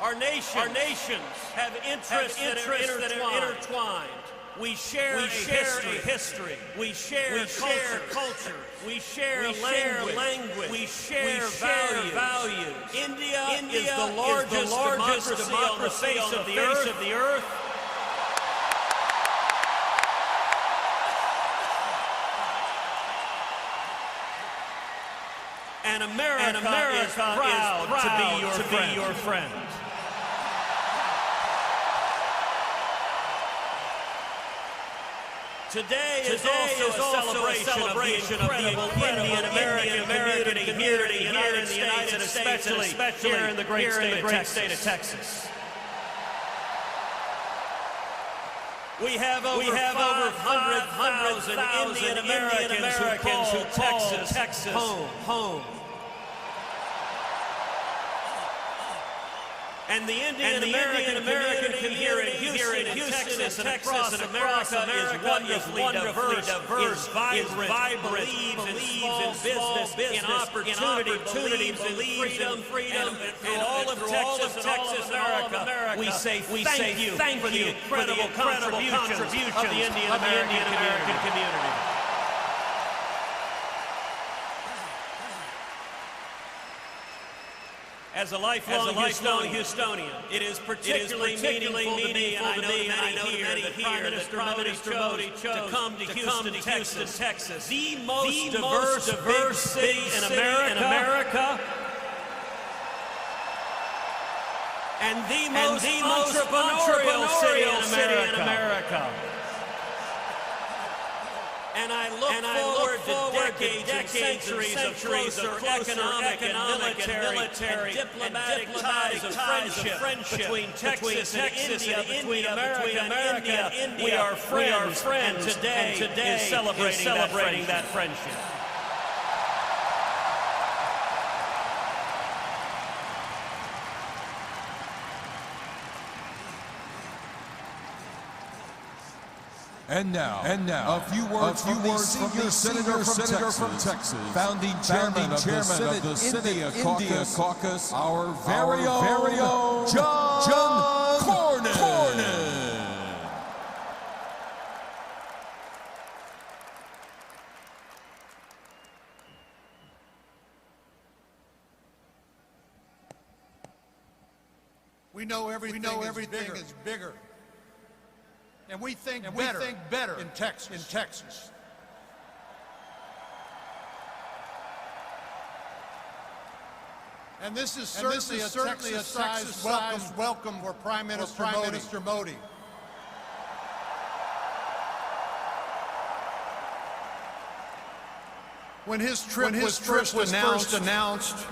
Our nations have interests that are intertwined. We share a history. We share culture. We share language. We share values. India is the largest democracy on the face of the earth. And America is proud to be your friend. Today is also a celebration of the Indian American community here in the United States, and especially here in the great state of Texas. We have over 500,000 Indian Americans who call Texas home. And the Indian American community here in Houston and across America is wonderfully diverse, vibrant, believes in business, in opportunity, believes in freedom, and all of Texas, America. We say thank you for the incredible contributions of the Indian American community. As a lifelong Houstonian, it is particularly meaningful to me, and I know many here, that Prime Minister Modi chose to come to Houston, Texas, the most diverse city in America, and the most entrepreneurial city in America. And I look forward to decades and centuries of economic and military and diplomatic ties of friendship between Texas and India, between America and India. We are friends, and today is celebrating that friendship. And now, a few words from the senior senator from Texas, founding chairman of the Senate India Caucus, our very own John Cornyn. We know everything is bigger. And we think better in Texas. And this is certainly a Texas-sized welcome for Prime Minister Modi. When his trip was first announced,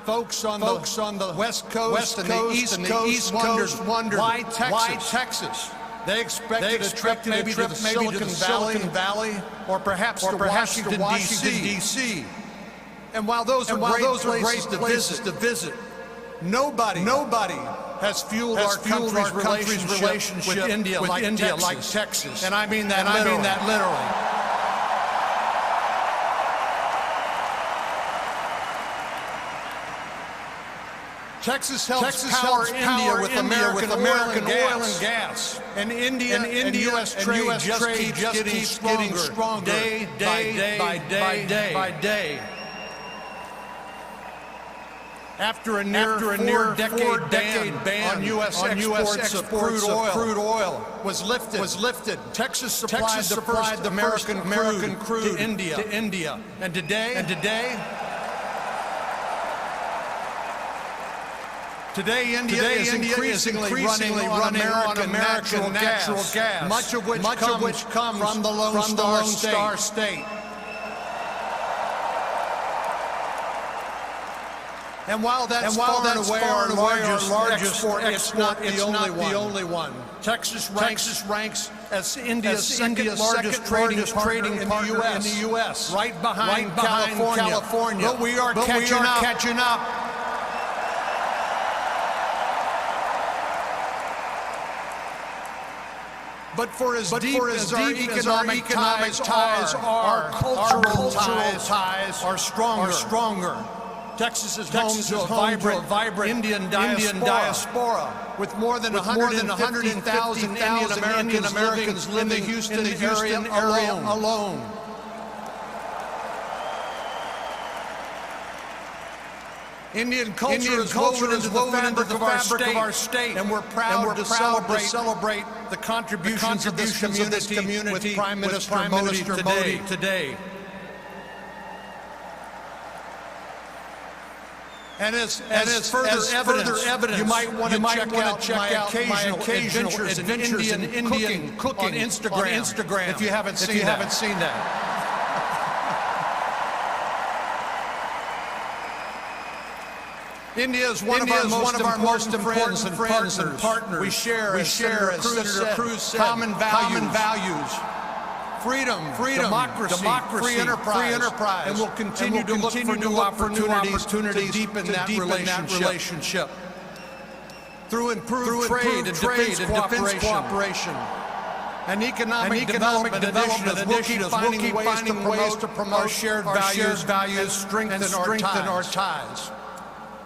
folks on the West Coast and the East Coast wondered why Texas? They expected a trip maybe to Silicon Valley, or perhaps to Washington, D.C. And while those are great places to visit, nobody has fueled our country's relationship with India like Texas. And I mean that literally. Texas helps power India with American oil and gas. And India and U.S. trade just keeps getting stronger day by day. After a near four-decade ban on U.S. exports of crude oil was lifted, Texas supplied the American crude to India. And Today, India is increasingly running on American natural gas, much of which comes from the Lone Star State. And while that's far and away our largest export, it's not the only one. Texas ranks as India's second largest trading partner in the U.S., right behind California. But we are catching up. But for as deep as our economic ties are, our cultural ties are stronger. Texas is home to a vibrant Indian diaspora with more than 150,000 Indian Americans living in the Houston area alone. Indian culture is woven into the fabric of our state, and we're proud to celebrate the contributions of this community with Prime Minister Modi today. And as further evidence, you might want to check out my occasional adventures in Indian cooking on Instagram if you haven't seen that. India is one of our most important friends and partners. We share, as Senator Cruz said, common values. Freedom, democracy, free enterprise, and we'll continue to look for new opportunities to deepen that relationship. Through improved trade and defense cooperation. And economic development initiatives will keep finding ways to promote our shared values and strengthen our ties.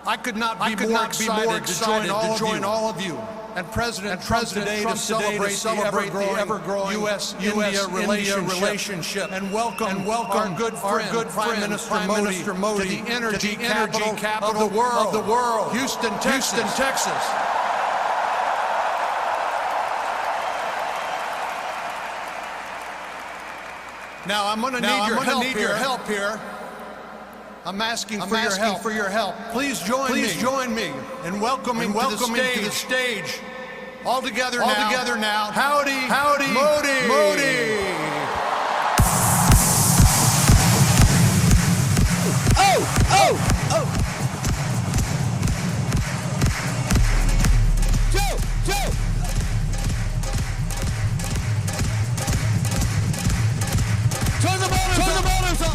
I could not be more excited to join all of you and President Trump today to celebrate the ever-growing U.S.-India relationship and welcome our good friend Prime Minister Modi to the energy capital of the world, Houston, Texas. Now I'm going to need your help here. I'm asking for your help. Please join me in welcoming to the stage. All together now. Howdy, Modi. Oh. Joe. Turn the volumes up.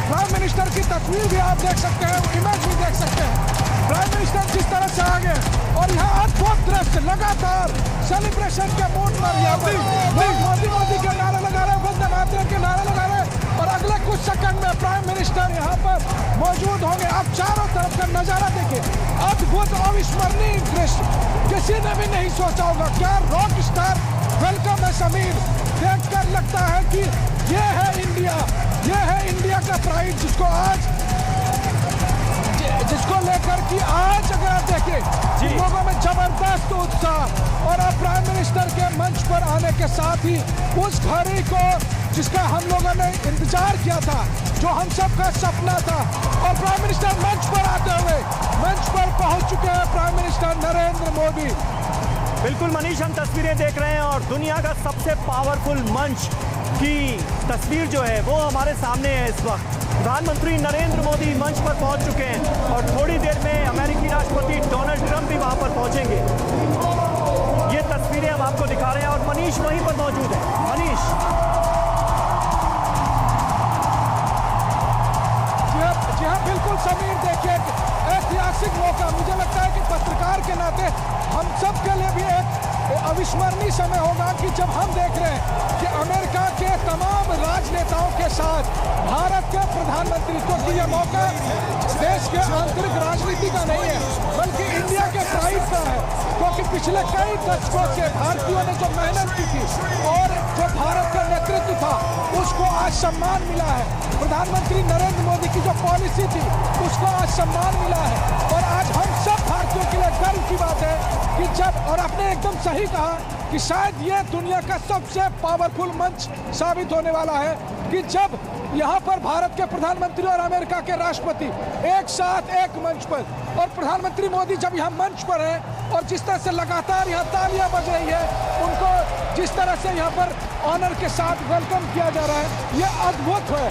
Prime minister की तस्वीर भी आप देख सकते हैं, image भी देख सकते हैं। प्राइम मिनिस्टर जिस तरह से आगे और यहाँ अद्भुत दृश्य, लगातार सेलिब्रेशन के मूड पर यहाँ पर मोदी के नारे लगा रहे, वंदे मातरम के नारे लगा रहे और अगले कुछ सेकंड में प्राइम मिनिस्टर यहाँ पर मौजूद होंगे। आप चारों तरफ का नजारा देखिए, अद्भुत अविस्मरणीय दृश्य, किसी ने भी नहीं सोचा होगा। क्या रॉक स्टार वेलकम है समीर, देखकर लगता है कि ये है इंडिया का प्राइड, जिसको लेकर कि आज अगर आप देखें लोगों में जबरदस्त उत्साह और अब प्राइम मिनिस्टर के मंच पर आने के साथ ही उस घड़ी को जिसका हम लोगों ने इंतजार किया था, जो हम सबका सपना था, और प्राइम मिनिस्टर मंच पर आते हुए मंच पर पहुंच चुके हैं प्राइम मिनिस्टर नरेंद्र मोदी। बिल्कुल मनीष, हम तस्वीरें देख रहे हैं और दुनिया का सबसे पावरफुल मंच की तस्वीर जो है वो हमारे सामने है। इस वक्त प्रधानमंत्री नरेंद्र मोदी मंच पर पहुंच चुके हैं और थोड़ी देर में अमेरिकी राष्ट्रपति डोनाल्ड ट्रंप भी वहां पर पहुंचेंगे। ये तस्वीरें हम आपको दिखा रहे हैं और मनीष वहीं पर मौजूद है। मनीष, जी हाँ बिल्कुल समीर, देखिए ऐतिहासिक मौका, मुझे लगता है कि पत्रकार के नाते हम सब के लिए भी एक अविस्मरणीय समय होगा कि जब हम देख रहे हैं कि अमेरिका के तमाम राजनेताओं के साथ भारत के प्रधानमंत्री को यह मौका देश के आंतरिक राजनीति का नहीं है बल्कि इंडिया के प्राइड का है, क्योंकि पिछले कई दशकों से भारतीयों ने जो मेहनत की थी और जो भारत का नेतृत्व था उसको आज सम्मान मिला है। प्रधानमंत्री नरेंद्र मोदी की जो पॉलिसी थी उसको आज सम्मान मिला है और आज हम सब भारतीयों के लिए गर्व की बात है कि जब, और आपने एकदम सही कहा कि शायद ये दुनिया का सबसे पावरफुल मंच साबित होने वाला है कि जब यहाँ पर भारत के प्रधानमंत्री और अमेरिका के राष्ट्रपति एक साथ एक मंच पर, और प्रधानमंत्री मोदी जब यहाँ मंच पर है और जिस तरह से लगातार यहाँ तालियां बज रही है, उनको जिस तरह से यहाँ पर ऑनर के साथ वेलकम किया जा रहा है, ये अद्भुत है।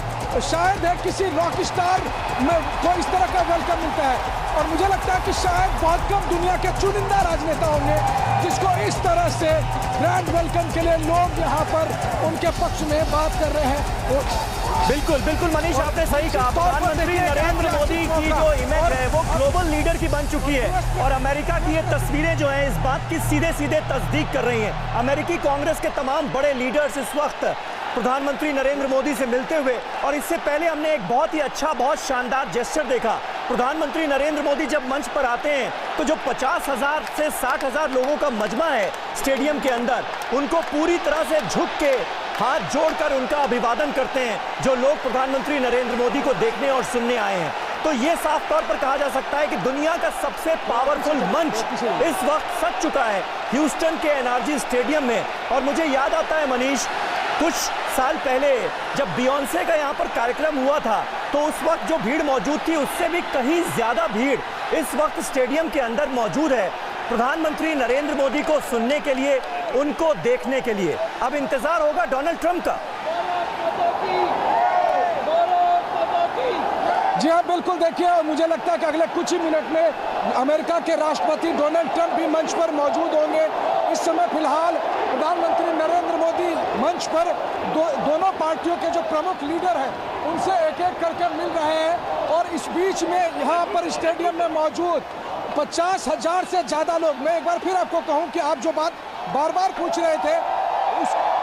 शायद है किसी रॉक स्टार में को इस तरह का वेलकम मिलता है और मुझे लगता है कि शायद बहुत कम दुनिया के चुनिंदा राजनेता होंगे जिसको इस तरह से ग्रैंड वेलकम के लिए लोग यहाँ पर उनके पक्ष में बात कर रहे हैं। बिल्कुल बिल्कुल बिल्कुल मनीष, आपने सही कहा। प्रधानमंत्री नरेंद्र मोदी की जो इमेज है वो ग्लोबल लीडर की बन चुकी है और अमेरिका की ये तस्वीरें जो हैं इस बात की सीधे सीधे तस्दीक कर रही हैं। अमेरिकी कांग्रेस के तमाम बड़े लीडर्स इस वक्त प्रधानमंत्री नरेंद्र मोदी से मिलते हुए, और इससे पहले हमने एक बहुत ही अच्छा, बहुत शानदार जेस्चर देखा। प्रधानमंत्री नरेंद्र मोदी जब मंच पर आते हैं तो जो 50,000 से 60,000 लोगों का मजमा है स्टेडियम के अंदर, उनको पूरी तरह से झुक के हाथ जोड़कर उनका अभिवादन करते हैं जो लोग प्रधानमंत्री नरेंद्र मोदी को देखने और सुनने आए हैं। तो ये साफ तौर पर कहा जा सकता है कि दुनिया का सबसे पावरफुल मंच इस वक्त सज चुका है ह्यूस्टन के एनआरजी स्टेडियम में। और मुझे याद आता है मनीष, कुछ साल पहले जब बियोंसे का यहाँ पर कार्यक्रम हुआ था तो उस वक्त जो भीड़ मौजूद थी उससे भी कहीं ज्यादा भीड़ इस वक्त स्टेडियम के अंदर मौजूद है प्रधानमंत्री नरेंद्र मोदी को सुनने के लिए, उनको देखने के लिए। अब इंतजार होगा डोनाल्ड ट्रंप का। जी हाँ, बिल्कुल। देखिए, और मुझे लगता है कि अगले कुछ ही मिनट में अमेरिका के राष्ट्रपति डोनाल्ड ट्रंप भी मंच पर मौजूद होंगे। इस समय फिलहाल प्रधानमंत्री नरेंद्र मोदी मंच पर दोनों पार्टियों के जो प्रमुख लीडर हैं उनसे एक एक करके मिल रहे हैं। और इस बीच में यहाँ पर स्टेडियम में मौजूद 50,000 से ज़्यादा लोग, मैं एक बार फिर आपको कहूँ कि आप जो बात बार बार पूछ रहे थे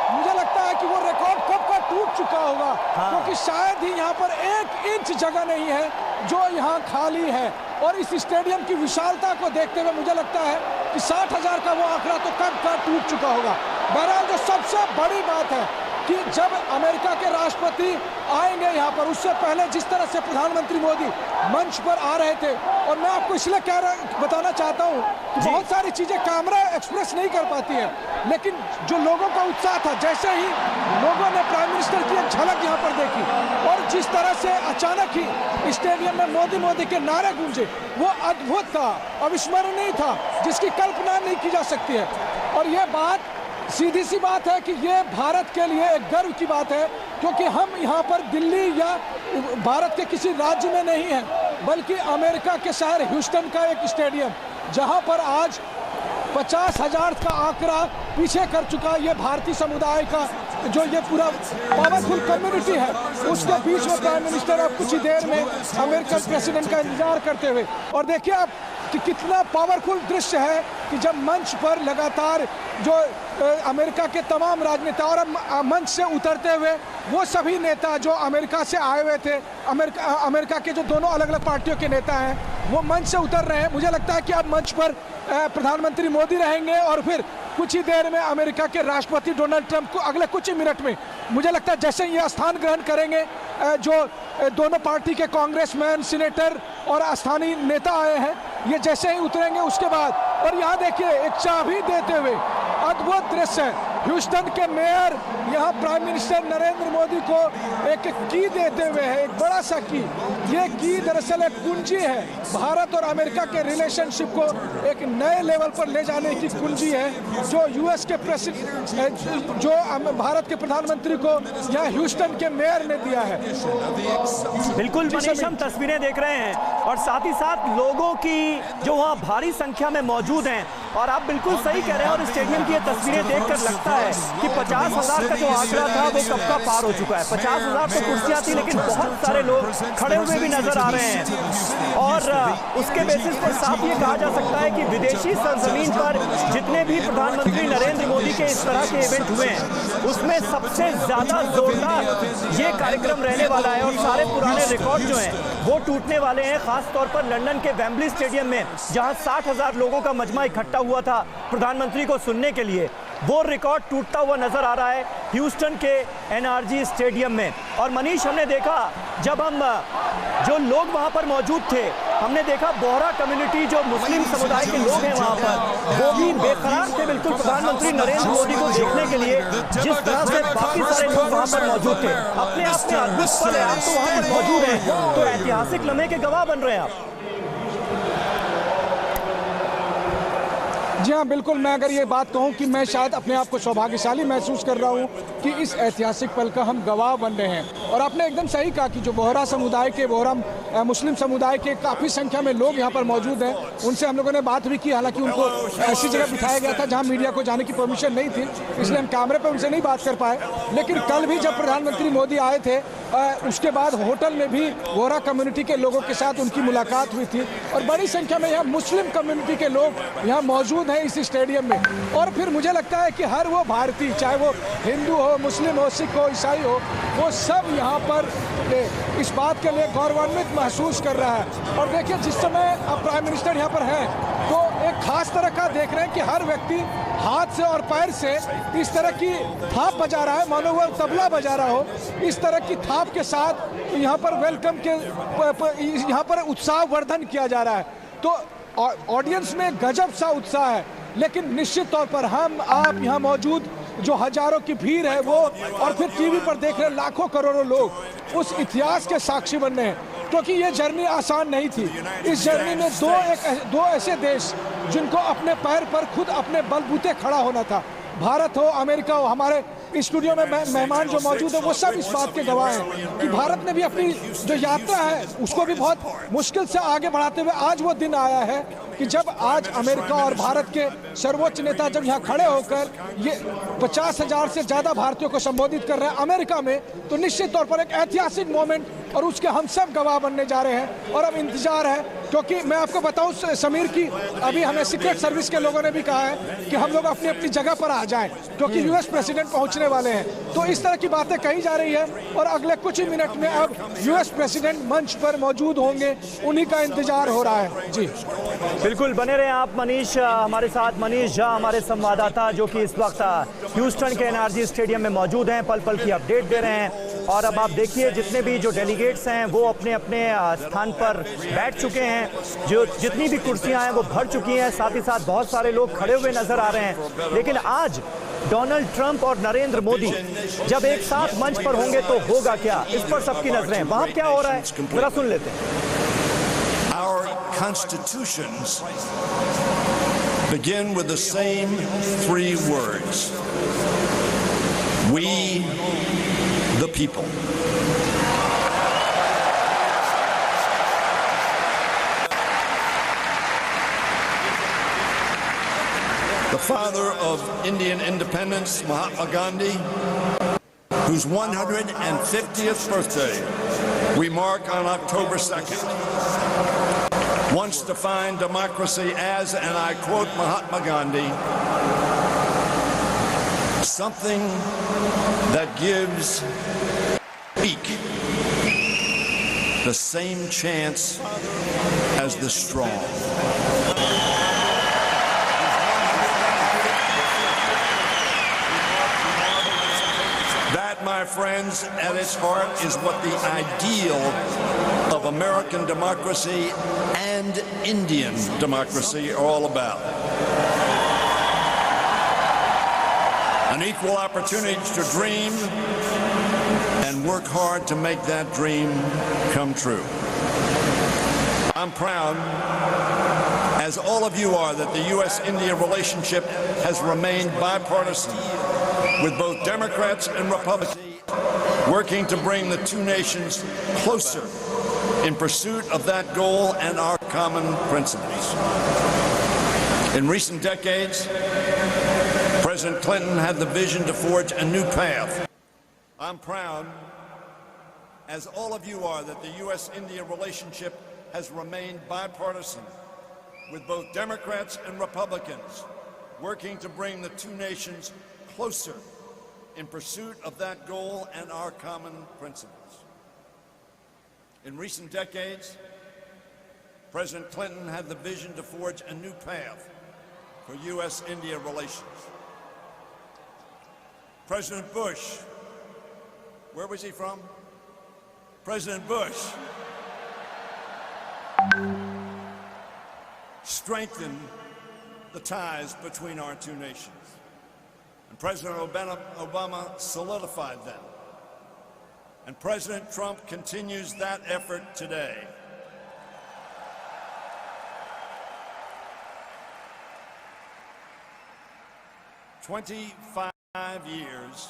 मुझे लगता है कि वो रिकॉर्ड कब का टूट चुका होगा। क्योंकि शायद ही यहाँ पर 1 इंच जगह नहीं है जो यहाँ खाली है। और इस स्टेडियम की विशालता को देखते हुए मुझे लगता है कि 60,000 का वो आंकड़ा तो कब का टूट चुका होगा। बहरहाल जो सबसे बड़ी बात है कि जब अमेरिका के राष्ट्रपति आएंगे यहाँ पर, उससे पहले जिस तरह से प्रधानमंत्री मोदी मंच पर आ रहे थे, और मैं आपको इसलिए बताना चाहता हूँ कि बहुत सारी चीजें कैमरा एक्सप्रेस नहीं कर पाती है, लेकिन जो लोगों का उत्साह था, जैसे ही लोगों ने प्राइम मिनिस्टर की एक झलक यहाँ पर देखी और जिस तरह से अचानक ही स्टेडियम में मोदी मोदी के नारे गूंजे, वो अद्भुत था, अविस्मरणीय था, जिसकी कल्पना नहीं की जा सकती है। और ये बात सीधी सी बात है कि ये भारत के लिए एक गर्व की बात है, क्योंकि हम यहाँ पर दिल्ली या भारत के किसी राज्य में नहीं हैं, बल्कि अमेरिका के शहर ह्यूस्टन का एक स्टेडियम, जहाँ पर आज 50,000 का आंकड़ा पीछे कर चुका ये भारतीय समुदाय का जो ये पूरा पावरफुल कम्युनिटी है, उसके बीच में प्राइम मिनिस्टर अब कुछ ही देर में अमेरिकन प्रेसिडेंट का इंतजार करते हुए। और देखिए आप कि कितना पावरफुल दृश्य है कि जब मंच पर लगातार जो अमेरिका के तमाम राजनेता और मंच से उतरते हुए वो सभी नेता जो अमेरिका से आए हुए थे, अमेरिका के जो दोनों अलग अलग पार्टियों के नेता हैं, वो मंच से उतर रहे हैं। मुझे लगता है कि अब मंच पर प्रधानमंत्री मोदी रहेंगे और फिर कुछ ही देर में अमेरिका के राष्ट्रपति डोनाल्ड ट्रंप को अगले कुछ ही मिनट में, मुझे लगता है जैसे ये स्थान ग्रहण करेंगे, जो दोनों पार्टी के कांग्रेसमैन, सीनेटर और स्थानीय नेता आए हैं, ये जैसे ही उतरेंगे उसके बाद, और यहाँ देखिए एक चाबी देते हुए अद्भुत दृश्य है। ह्यूस्टन के मेयर यहाँ प्राइम मिनिस्टर नरेंद्र मोदी को एक की देते हुए है, एक बड़ा सा की। ये की दरअसल एक कुंजी है, भारत और अमेरिका के रिलेशनशिप को एक नए लेवल पर ले जाने की कुंजी है, जो यूएस के प्रेसिडेंट, जो भारत के प्रधानमंत्री को यहाँ ह्यूस्टन के मेयर ने दिया है। बिल्कुल मनीष, हम तस्वीरें देख रहे हैं और साथ ही साथ लोगों की जो वहाँ भारी संख्या में मौजूद हैं। और आप बिल्कुल सही कह रहे हैं, और स्टेडियम की ये तस्वीरें देखकर लगता है कि 50,000 का जो आंकड़ा था वो कब का पार हो चुका है। 50,000 तो कुर्सियां थी, लेकिन बहुत सारे लोग खड़े हुए भी नजर आ रहे हैं। और उसके बेसिस पर साफ ये कहा जा सकता है कि विदेशी सरजमीन पर जितने भी प्रधानमंत्री नरेंद्र मोदी के इस तरह के इवेंट हुए हैं, उसमें सबसे ज्यादा जोरदार ये कार्यक्रम रहने वाला है। और सारे पुराने रिकॉर्ड जो हैं वो टूटने वाले हैं, खासतौर पर लंदन के वेम्बली स्टेडियम में, जहां 60,000 लोगों का मजमा इकट्ठा हुआ था प्रधानमंत्री को सुनने के लिए। वो रिकॉर्ड टूटता हुआ नजर आ रहा है ह्यूस्टन के एनआरजी स्टेडियम में। और मनीष, हमने देखा जब हम जो लोग वहां पर मौजूद थे, हमने देखा बोहरा कम्युनिटी जो मुस्लिम समुदाय के लोग हैं वहां पर, वो भी बेकरार थे बिल्कुल प्रधानमंत्री नरेंद्र मोदी को देखने के लिए, जिस तरह से बाकी सारे लोग वहां पर मौजूद थे। अपने आप में अद्भुत पल है, आप तो वहां पर मौजूद हैं, तो ऐतिहासिक लम्हे के गवाह बन रहे हैं आप। जी हाँ, बिल्कुल। मैं अगर ये बात कहूँ कि मैं शायद अपने आप को सौभाग्यशाली महसूस कर रहा हूँ कि इस ऐतिहासिक पल का हम गवाह बन रहे हैं। और आपने एकदम सही कहा कि जो बोहरा समुदाय के मुस्लिम समुदाय के काफ़ी संख्या में लोग यहाँ पर मौजूद हैं, उनसे हम लोगों ने बात भी की। हालांकि उनको ऐसी जगह बिठाया गया था जहाँ मीडिया को जाने की परमिशन नहीं थी, इसलिए हम कैमरे पर उनसे नहीं बात कर पाए। लेकिन कल भी जब प्रधानमंत्री मोदी आए थे, उसके बाद होटल में भी बोहरा कम्युनिटी के लोगों के साथ उनकी मुलाकात हुई थी और बड़ी संख्या में यहाँ मुस्लिम कम्युनिटी के लोग यहाँ मौजूद हैं इस स्टेडियम में। और फिर मुझे लगता है कि हर वो भारतीय, चाहे वो हिंदू हो, मुस्लिम हो, सिख हो, ईसाई हो, वो सब यहाँ पर इस बात के लिए गौरवान्वित महसूस कर रहा है। और देखिए, जिस समय अब प्राइम मिनिस्टर यहाँ पर हैं तो एक खास तरह का देख रहे हैं कि हर व्यक्ति हाथ से और पैर से इस तरह की थाप बजा रहा है, मानो वो तबला बजा रहा हो। इस तरह की थाप के साथ यहाँ पर वेलकम के यहाँ पर उत्साह वर्धन किया जा रहा है। तो ऑडियंस में गजब सा उत्साह है। लेकिन निश्चित तौर पर हम आप यहाँ मौजूद जो हजारों की भीड़ है वो, और फिर टीवी पर देख रहे लाखों करोड़ों लोग उस इतिहास के साक्षी बनने हैं, क्योंकि ये जर्नी आसान नहीं थी। इस जर्नी में दो ऐसे देश जिनको अपने पैर पर खुद अपने बलबूते खड़ा होना था, भारत हो, अमेरिका हो। हमारे स्टूडियो में मेहमान जो मौजूद है वो सब इस बात के गवाह हैं कि भारत ने भी अपनी जो यात्रा है उसको भी बहुत मुश्किल से आगे बढ़ाते हुए आज वो दिन आया है कि जब आज अमेरिका और भारत के सर्वोच्च नेता जब यहाँ खड़े होकर ये 50,000 से ज़्यादा भारतीयों को संबोधित कर रहे हैं अमेरिका में, तो निश्चित तौर पर एक ऐतिहासिक मोमेंट और उसके हम सब गवाह बनने जा रहे हैं। और अब इंतजार है, क्योंकि मैं आपको बताऊं समीर की अभी हमें सीक्रेट सर्विस के लोगों ने भी कहा है कि हम लोग अपनी अपनी जगह पर आ जाएं, क्योंकि यूएस प्रेसिडेंट पहुंचने वाले हैं। तो इस तरह की बातें कही जा रही है और अगले कुछ ही मिनट में अब यूएस प्रेसिडेंट मंच पर मौजूद होंगे, उन्हीं का इंतजार हो रहा है। जी बिल्कुल, बने रहे आप मनीष हमारे साथ। मनीष झा हमारे संवाददाता जो कि इस वक्त ह्यूस्टन के एनआरजी स्टेडियम में मौजूद हैं, पल पल की अपडेट दे रहे हैं। और अब आप देखिए, जितने भी जो डेलीगेट्स हैं वो अपने अपने स्थान पर बैठ चुके हैं। जो जितनी भी कुर्सियां हैं वो भर चुकी हैं, साथ ही साथ बहुत सारे लोग खड़े हुए नजर आ रहे हैं। लेकिन आज डोनाल्ड ट्रंप और नरेंद्र मोदी जब एक साथ मंच पर होंगे तो होगा क्या, इस पर सबकी नजरें। वहां क्या हो रहा है जरा सुन लेते हैं। Our constitutions begin with the same three words: we the people. The father of Indian independence, Mahatma Gandhi, whose 150th birthday we mark on October 2nd, once defined democracy as, and I quote Mahatma Gandhi, something that gives weak the same chance as the strong. That, my friends, at its heart is what the ideal of American democracy and Indian democracy are all about. An equal opportunity to dream and work hard to make that dream come true. I'm proud, as all of you are, that the U.S.-India relationship has remained bipartisan, with both Democrats and Republicans working to bring the two nations closer in pursuit of that goal and our common principles. In recent decades, President Clinton had the vision to forge a new path. I'm proud, as all of you are, that the U.S.-India relationship has remained bipartisan, with both Democrats and Republicans working to bring the two nations closer in pursuit of that goal and our common principles. In recent decades, President Clinton had the vision to forge a new path for U.S.-India relations. President Bush, where was he from? President Bush strengthened the ties between our two nations. And President Obama solidified them. And President Trump continues that effort today. "25 years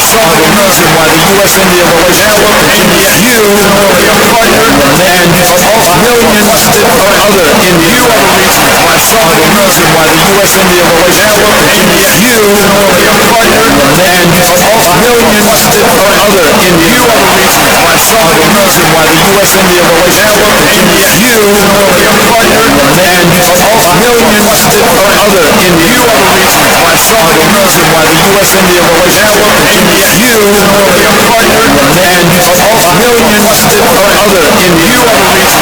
saw the reason why the U.S.-India relationship continues. You, your partner, and millions of other Indians. You are the reason why saw the reason why the U.S.-India relations you, your partner, and millions of other Indians. I saw the reason why the U.S.-India relations you, your partner, and millions of other Indians. I saw the reason why the U.S.-India relations you, your partner, and millions of other Indians.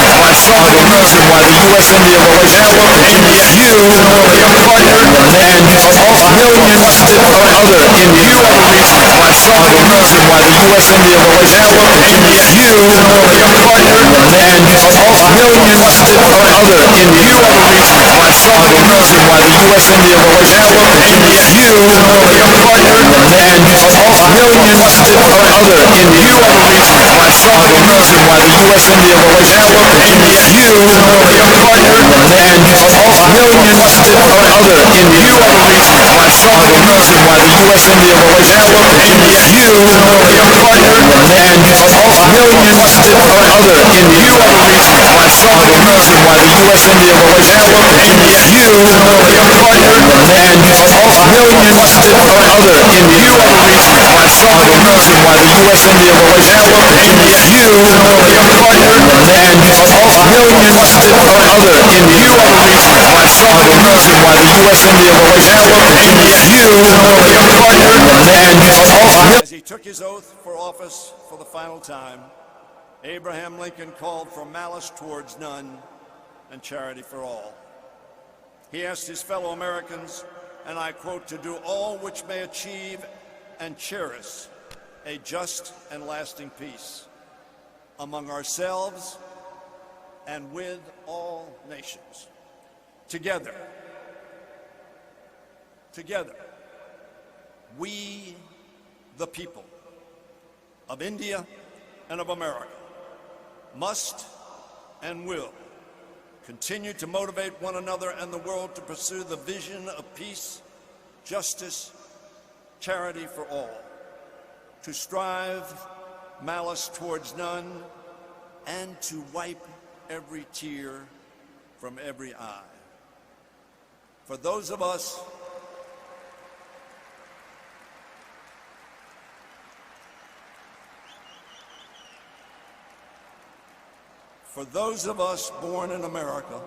I saw the reason why the U.S.-India relations you, your partner, and millions of other Indians. I saw the reason why the U.S.-India relations you, your partner, and millions of other Indians. I saw the reason why the U.S.-India relations you, your partner, and millions of other Indians. I saw the reason why the U.S.-India relations you, your partner, and millions of other Indians. I saw the reason why the U.S.-India relations you, your partner, and millions of other Indians. I saw the reason why the U.S.-India relations you, your partner, and millions of other Indians. I saw the reason why the U.S.-India relations you, your partner, and millions of other Indians. I saw the reason why the U.S.-India relations you, your partner, and As he took his oath for office for the final time, Abraham Lincoln called for malice towards none and charity for all. He asked his fellow Americans, and I quote, to do all which may achieve and cherish a just and lasting peace among ourselves and with all nations. Together, we, the people of India and of America, must and will continue to motivate one another and the world to pursue the vision of peace, justice, charity for all, to strive malice towards none, and to wipe every tear from every eye. For those of us born in America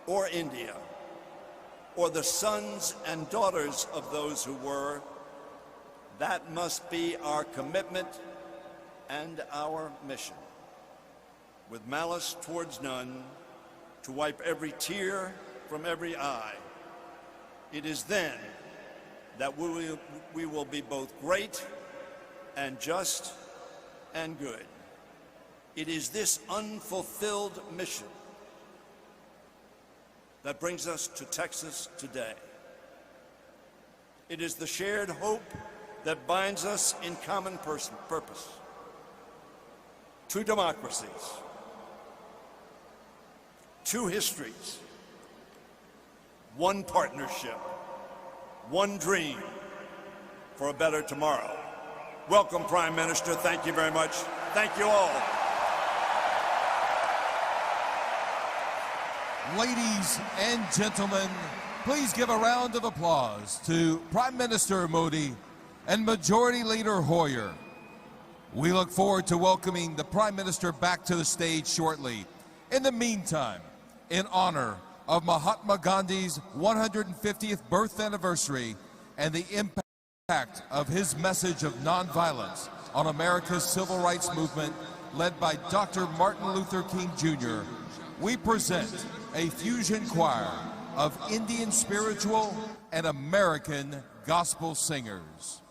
or India, or the sons and daughters of those who were, that must be our commitment and our mission. With malice towards none, to wipe every tear from every eye. It is then that we will be both great and just and good. It is this unfulfilled mission that brings us to Texas today. It is the shared hope that binds us in common purpose. Two democracies, two histories, one partnership, one dream for a better tomorrow. Welcome, Prime Minister. Thank you very much. Thank you all. Ladies and gentlemen, please give a round of applause to Prime Minister Modi and Majority Leader Hoyer. We look forward to welcoming the Prime Minister back to the stage shortly. In the meantime, in honor of Mahatma Gandhi's 150th birth anniversary and the impact of his message of nonviolence on America's civil rights movement led by Dr. Martin Luther King Jr., we present a fusion choir of Indian spiritual and American gospel singers.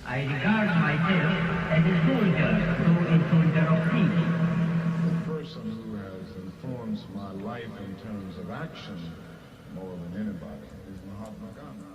I regard myself as a soldier, though a soldier of peace. The person who has influenced my life in terms of action more than anybody is Mahatma Gandhi.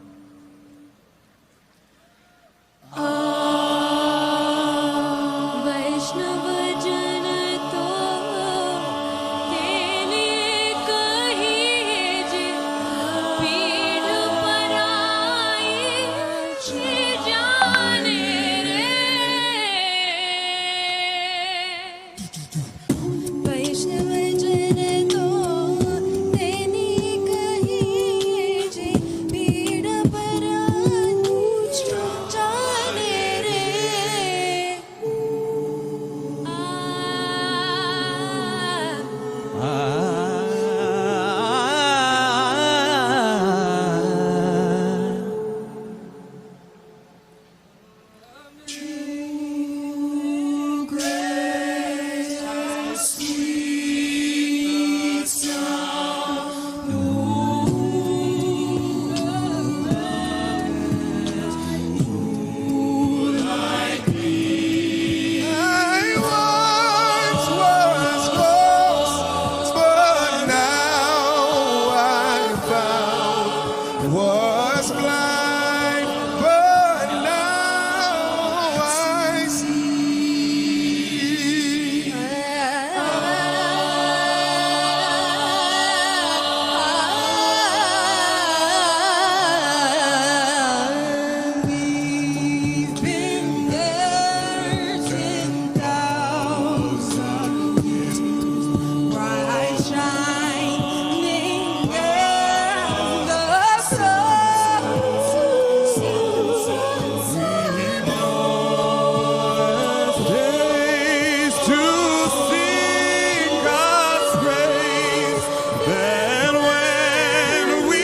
than when we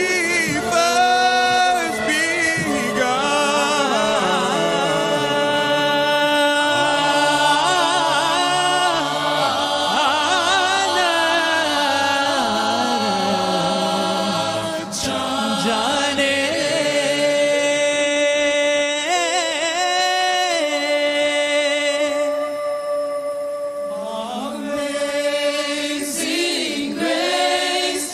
first Amazing grace,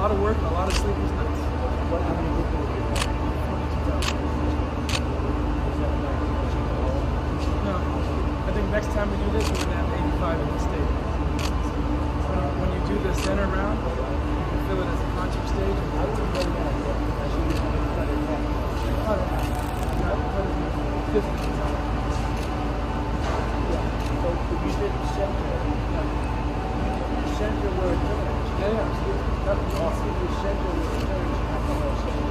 lot of work, a lot of sleepless nights. What happened to you? No, I think next time we do this, we're going to have 85 in the state. When you do the center round, you can feel it as a concert stage. I wouldn't go there. I should be cut it back. Cut it back. Cut it 50 times. Yeah. So you didn't center. You center where it turns. Yeah, absolutely. That was awesome. You center where it turns. That was awesome.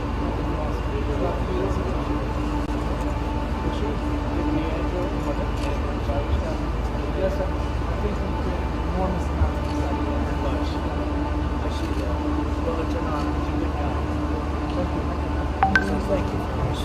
Yes, I think we created an enormous amount of excitement and much. I see that. Well, it's an honor. It's a good guy. Thank you. So thank you very much.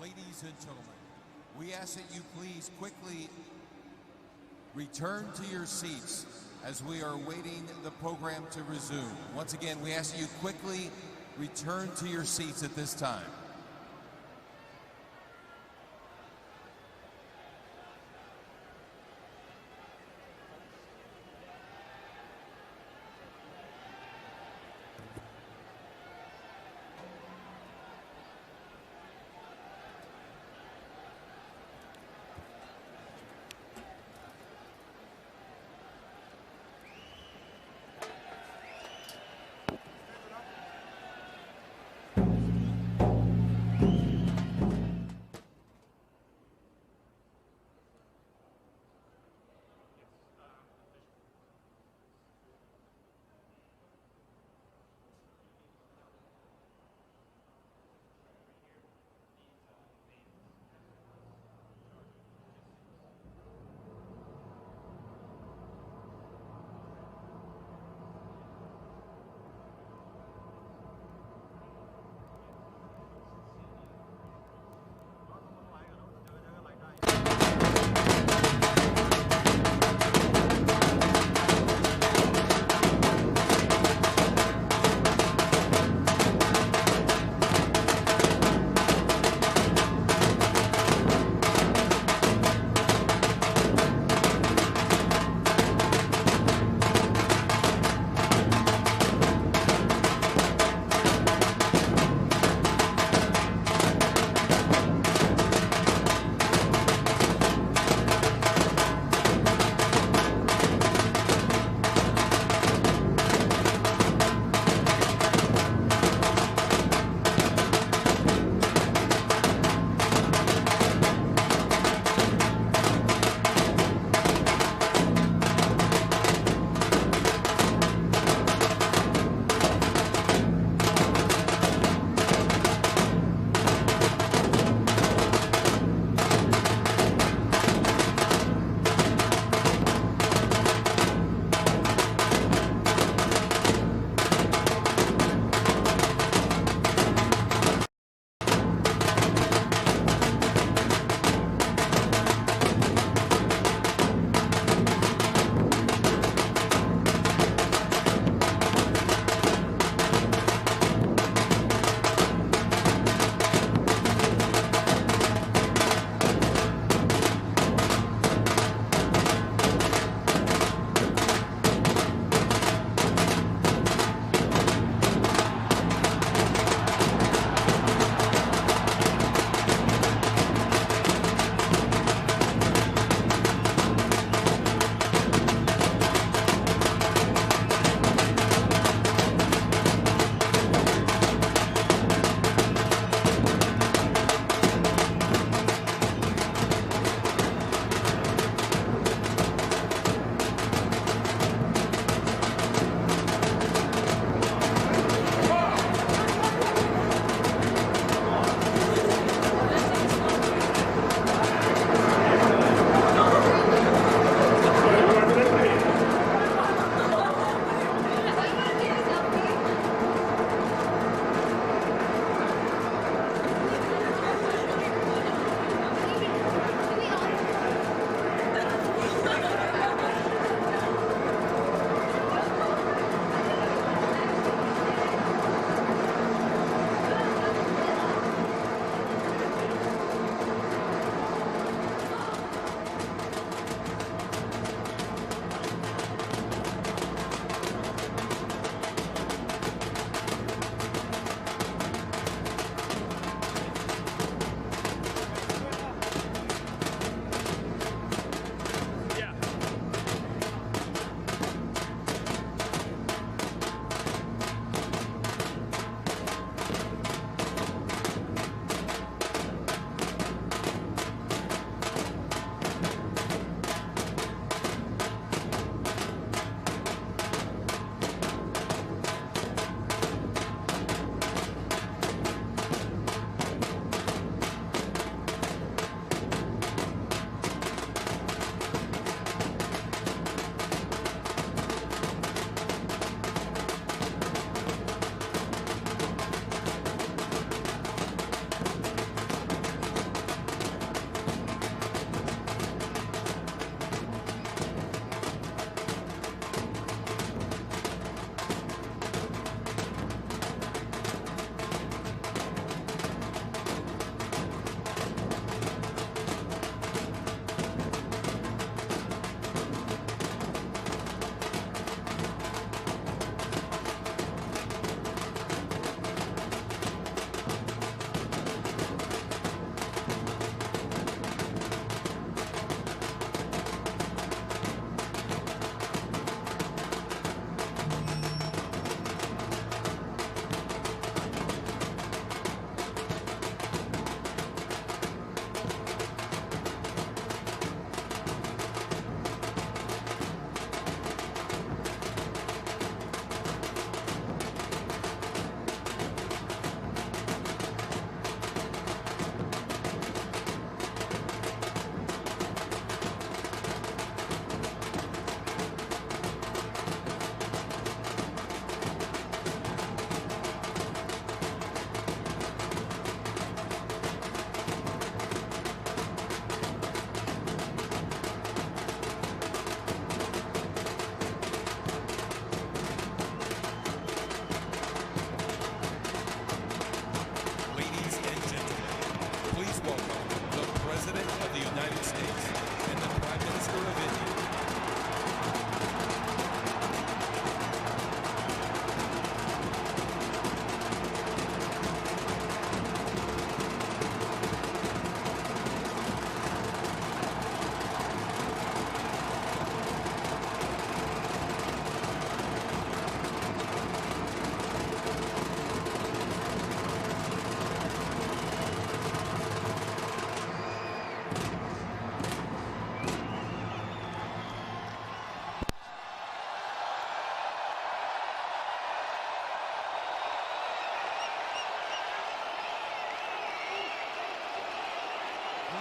Ladies and gentlemen, we ask that you please quickly return to your seats as we are waiting the program to resume. Once again, we ask that you quickly return to your seats at this time.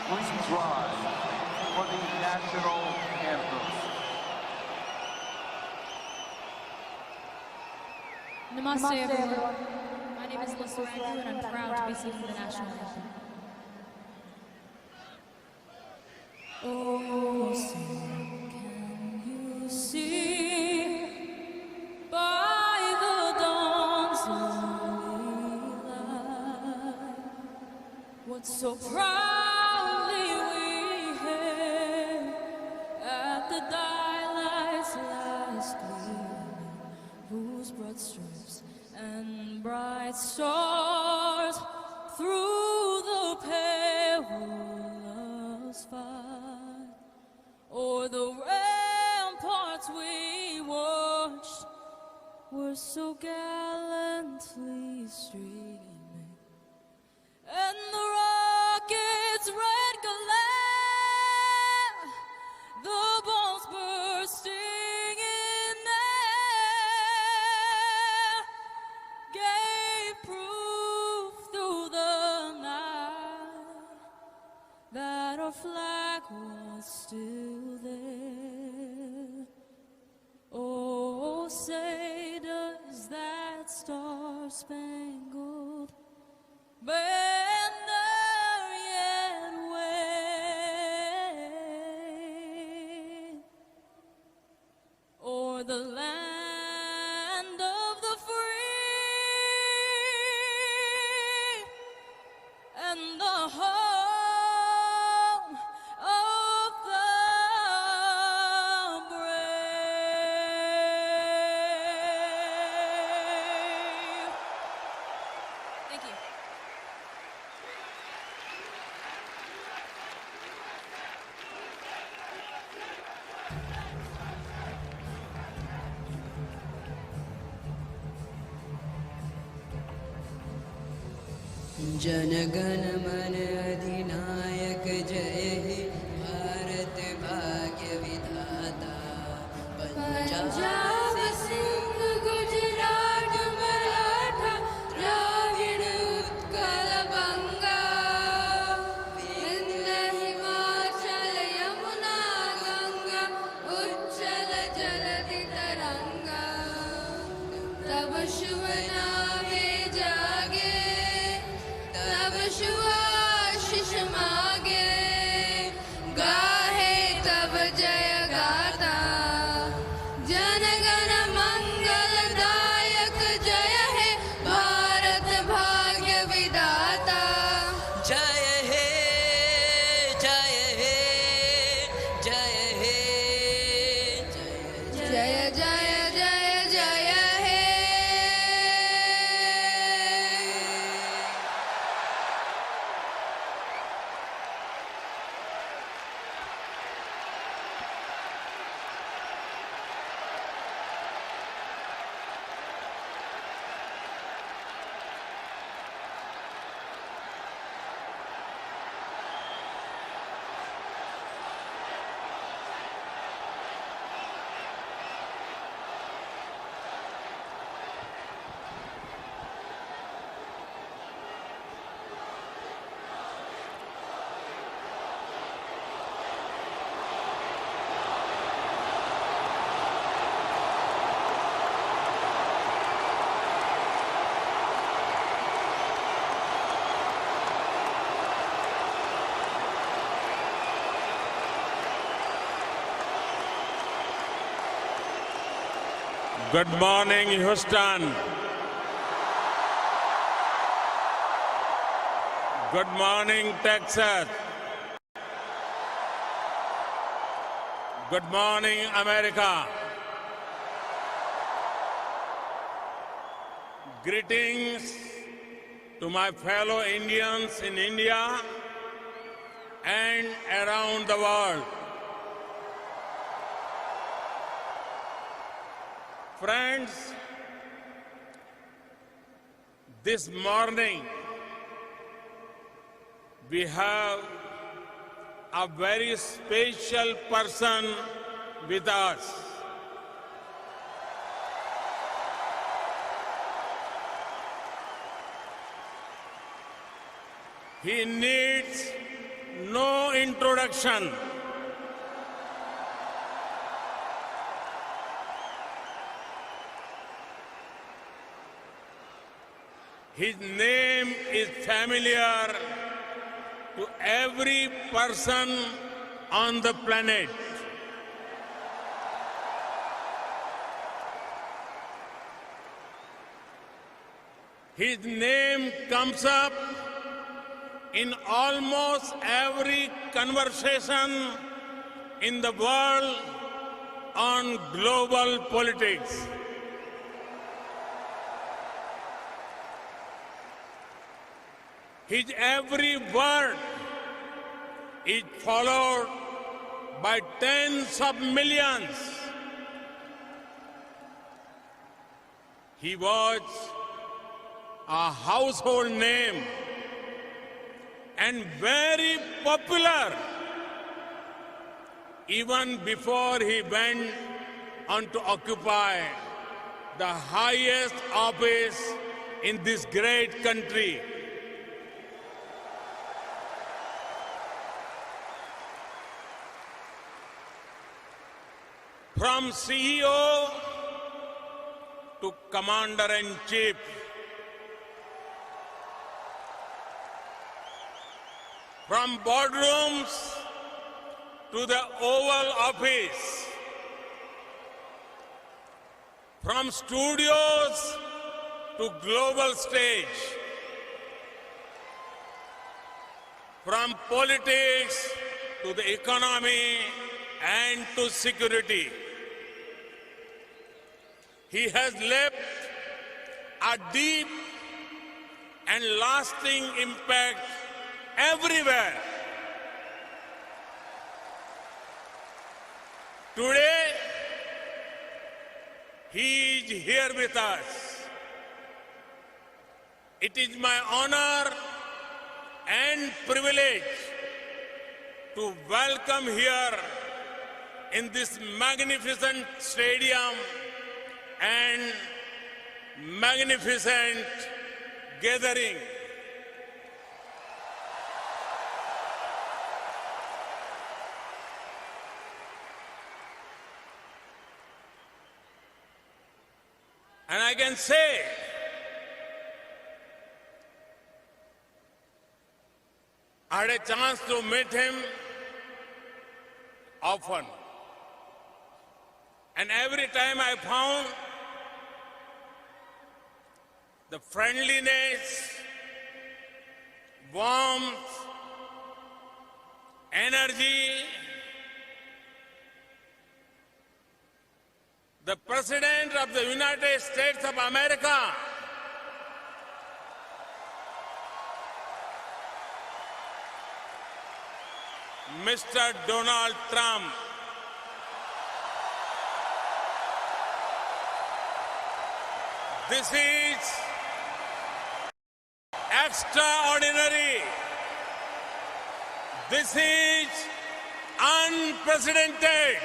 please rise for the national anthem. Namaste, everyone. My name is Alyssa Rangu, and I'm proud to be singing the national anthem. Oh, sing, can you see by the dawn's early light what so proudly we hailed at the dialight's last gleaming, whose broad stripes and bright stars through the perilous fight o'er the ramparts we watched were so gallantly streaming, and the rocket's red glare, the bombs bursting in air, gave proof through the night that our flag was still there. Oh, say does that star-spangled banner yet wave o'er the land of the free and the home of the brave. Thank you. जनगण मन अधिनायक जय हे भारत भाग्य विधाता पंजाब सिंध गुजरात मराठा द्राविड़ उत्कल बंगा विंध्य हिमाचल यमुना गंगा उच्चल जलधि तरंगा तब शुभ नामे जागे, तब शुभ आशीष मागे, गाहे तब जय गाता, जनगण मंगलदायक जय हे भारत भाग्य विधाता। जय हे जय हे जय हे जय जय जय जय हे। Good morning, Houston. Good morning, Texas. Good morning, America. Greetings to my fellow Indians in India and around the world. Friends, this morning we have a very special person with us. He needs no introduction. His name is familiar to every person on the planet. His name comes up in almost every conversation in the world on global politics. His every word is followed by tens of millions. He was a household name and very popular even before he went on to occupy the highest office in this great country. From CEO to Commander-in-Chief, from boardrooms to the Oval Office, from studios to global stage, from politics to the economy and to security. He has left a deep and lasting impact everywhere. Today, he is here with us. It is my honor and privilege to welcome here in this magnificent stadium and magnificent gathering. And I can say, I had a chance to meet him often. And every time I found the friendliness, warmth, energy, the President of the United States of America Mr. Donald Trump. This is extraordinary. This is unprecedented.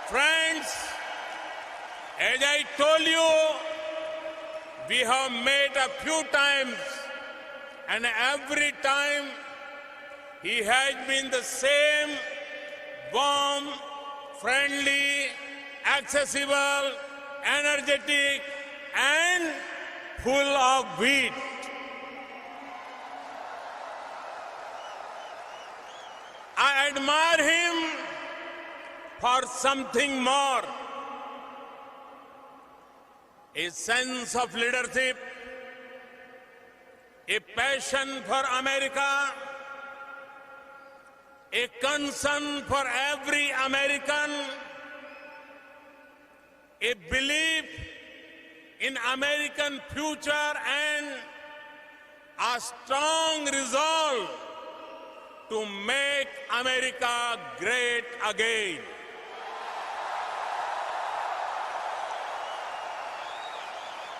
Friends, as I told you, we have met a few times, and every time he has been the same warm, friendly, accessible, energetic, and full of wit. I admire him for something more. A sense of leadership, a passion for America, a concern for every American, a belief in American future, and a strong resolve to make America great again.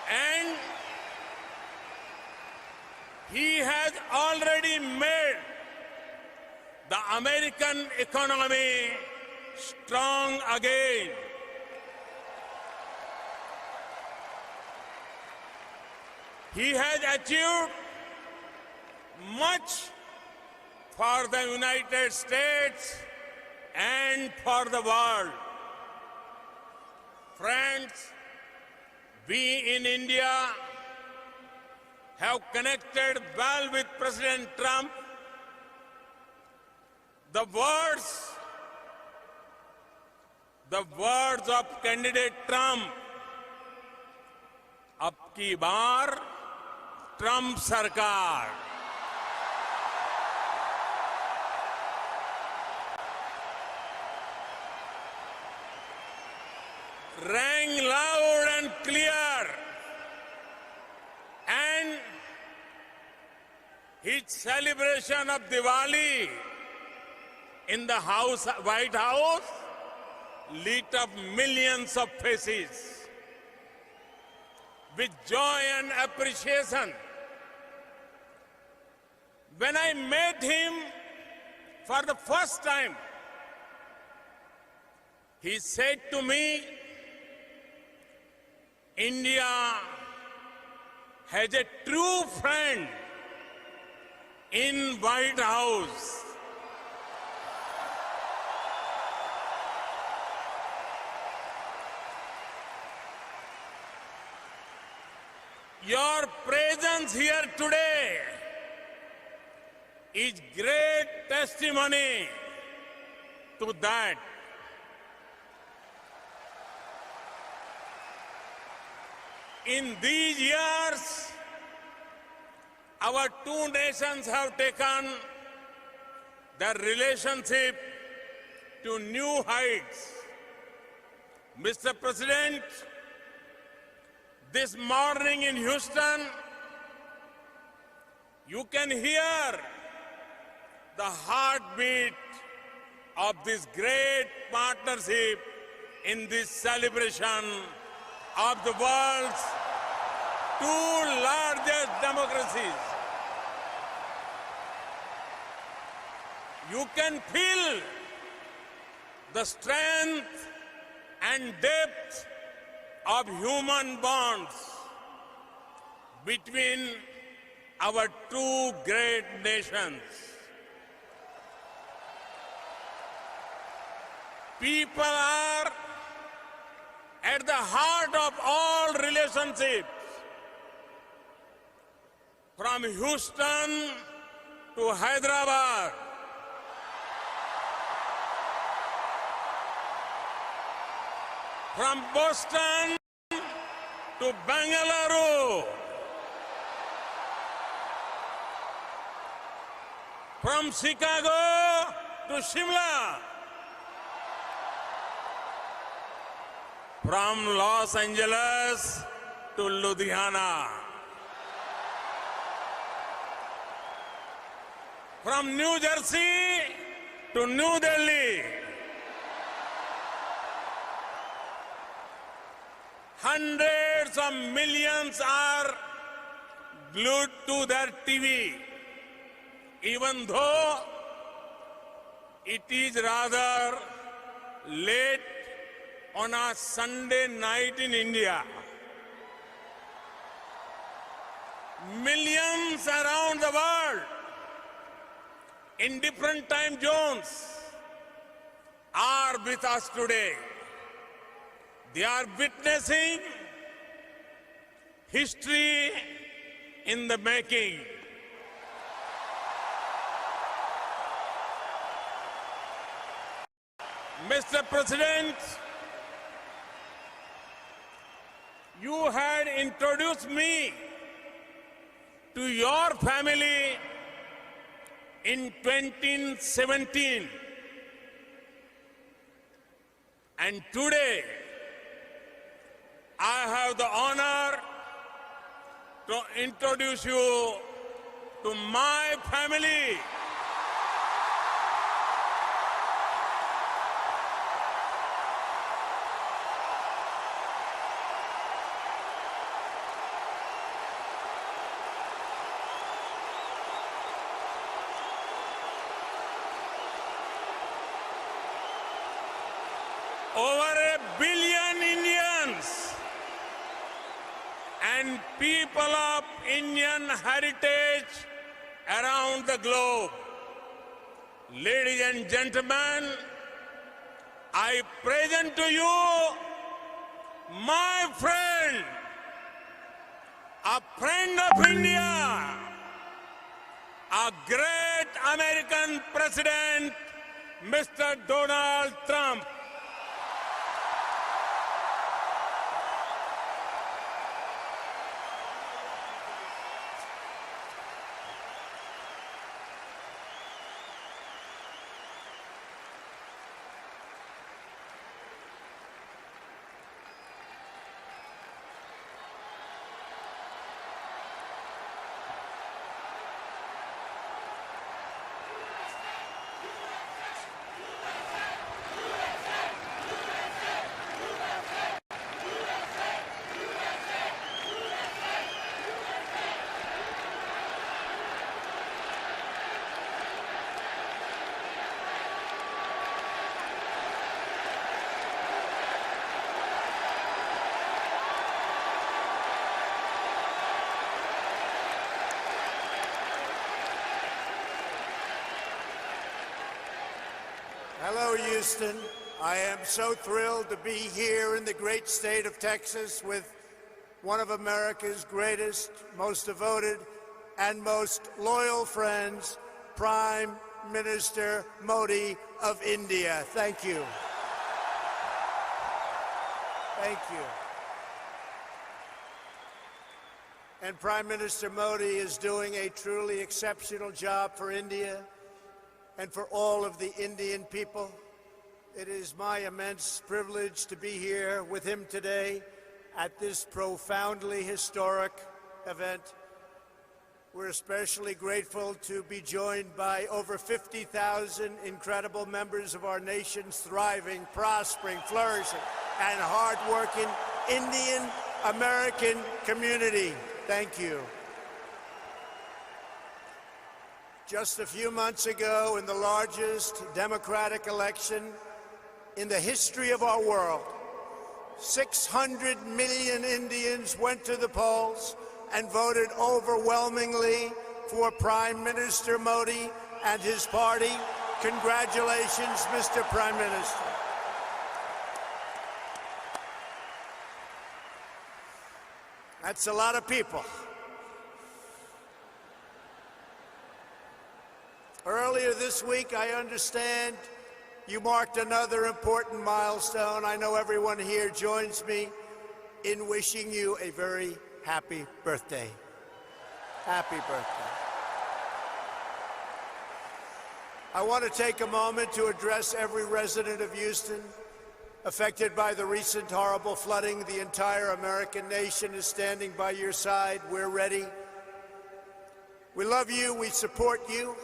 And he has already made the American economy strong again. He has achieved much for the United States and for the world. Friends, we in India have connected well with President Trump. The words of candidate Trump, अब की बार Trump सरकार, rang loud and clear, and his celebration of Diwali in the White House lit up millions of faces with joy and appreciation. When I met him for the first time, he said to me, India has a true friend in White House. Your presence here today is great testimony to that. In these years, our two nations have taken their relationship to new heights. Mr. President, this morning in Houston, you can hear the heartbeat of this great partnership in this celebration of the world's two largest democracies. You can feel the strength and depth of human bonds between our two great nations. People are at the heart of all relationships, from Houston to Hyderabad, from Boston to Bangalore, from Chicago to Shimla, from Los Angeles to Ludhiana, from New Jersey to New Delhi. Hundreds of millions are glued to their TV, even though it is rather late on a Sunday night in India. Millions around the world in different time zones are with us today. They are witnessing history in the making. Mr. President, you had introduced me to your family in 2017. And today, I have the honor to introduce you to my family. Over 1 billion Indians and people of Indian heritage around the globe Ladies and gentlemen, I present to you my friend, a friend of India, a great American president, Mr. Donald Trump. Hello, Houston. I am so thrilled to be here in the great state of Texas with one of America's greatest, most devoted, and most loyal friends, Prime Minister Modi of India. Thank you. Thank you. And Prime Minister Modi is doing a truly exceptional job for India and for all of the Indian people. It is my immense privilege to be here with him today at this profoundly historic event. We're especially grateful to be joined by over 50,000 incredible members of our nation's thriving, prospering, flourishing, and hardworking Indian-American community. Thank you. Just a few months ago, in the largest democratic election in the history of our world, 600 million Indians went to the polls and voted overwhelmingly for Prime Minister Modi and his party. Congratulations, Mr. Prime Minister. That's a lot of people. Earlier this week, I understand you marked another important milestone. I know everyone here joins me in wishing you a very happy birthday. Happy birthday. I want to take a moment to address every resident of Houston affected by the recent horrible flooding. The entire American nation is standing by your side. We're ready. We love you. We support you.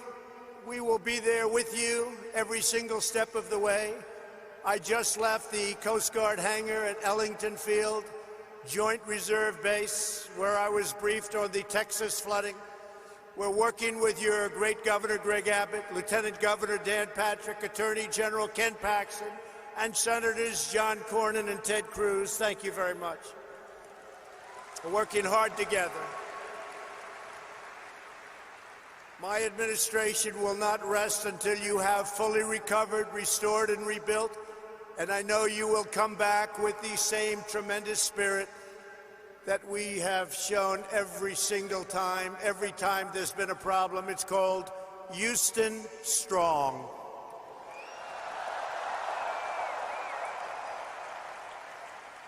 We will be there with you every single step of the way. I just left the Coast Guard hangar at Ellington Field, Joint Reserve Base, where I was briefed on the Texas flooding. We're working with your great Governor Greg Abbott, Lieutenant Governor Dan Patrick, Attorney General Ken Paxton, and Senators John Cornyn and Ted Cruz. Thank you very much. We're working hard together. My administration will not rest until you have fully recovered, restored, and rebuilt. And I know you will come back with the same tremendous spirit that we have shown every single time. Every time there's been a problem, it's called Houston Strong.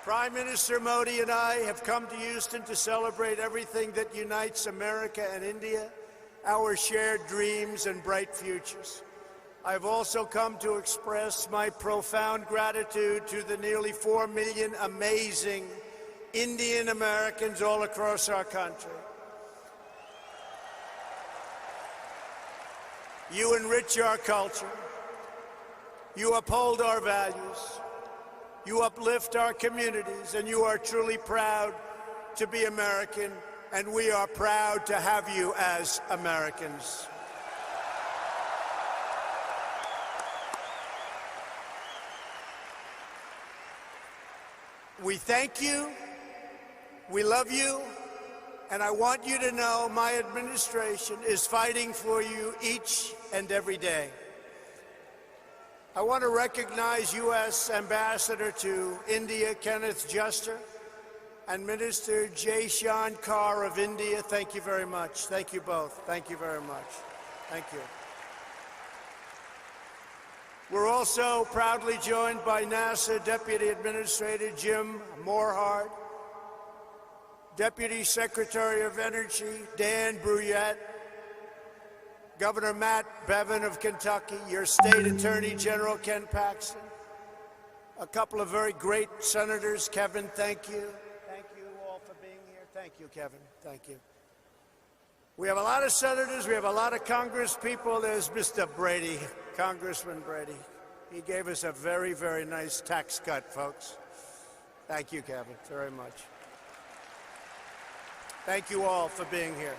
Prime Minister Modi and I have come to Houston to celebrate everything that unites America and India, our shared dreams and bright futures. I've also come to express my profound gratitude to the nearly 4 million amazing Indian Americans all across our country. You enrich our culture. You uphold our values. You uplift our communities, and you are truly proud to be American, and we are proud to have you as Americans. We thank you, we love you, and I want you to know my administration is fighting for you each and every day. I want to recognize U.S. Ambassador to India, Kenneth Juster, and Minister Jaishan Kaur of India. Thank you very much. Thank you both. Thank you very much. Thank you. We're also proudly joined by NASA Deputy Administrator Jim Morehart, Deputy Secretary of Energy Dan Brouillette, Governor Matt Bevin of Kentucky, your State Attorney General Ken Paxton, a couple of very great senators. Kevin, thank you. Thank you all for being here. Thank you, Kevin. Thank you. We have a lot of senators. We have a lot of Congress people. There's Mr. Brady, Congressman Brady. He gave us a very, very nice tax cut, folks. Thank you, Kevin, very much. Thank you all for being here.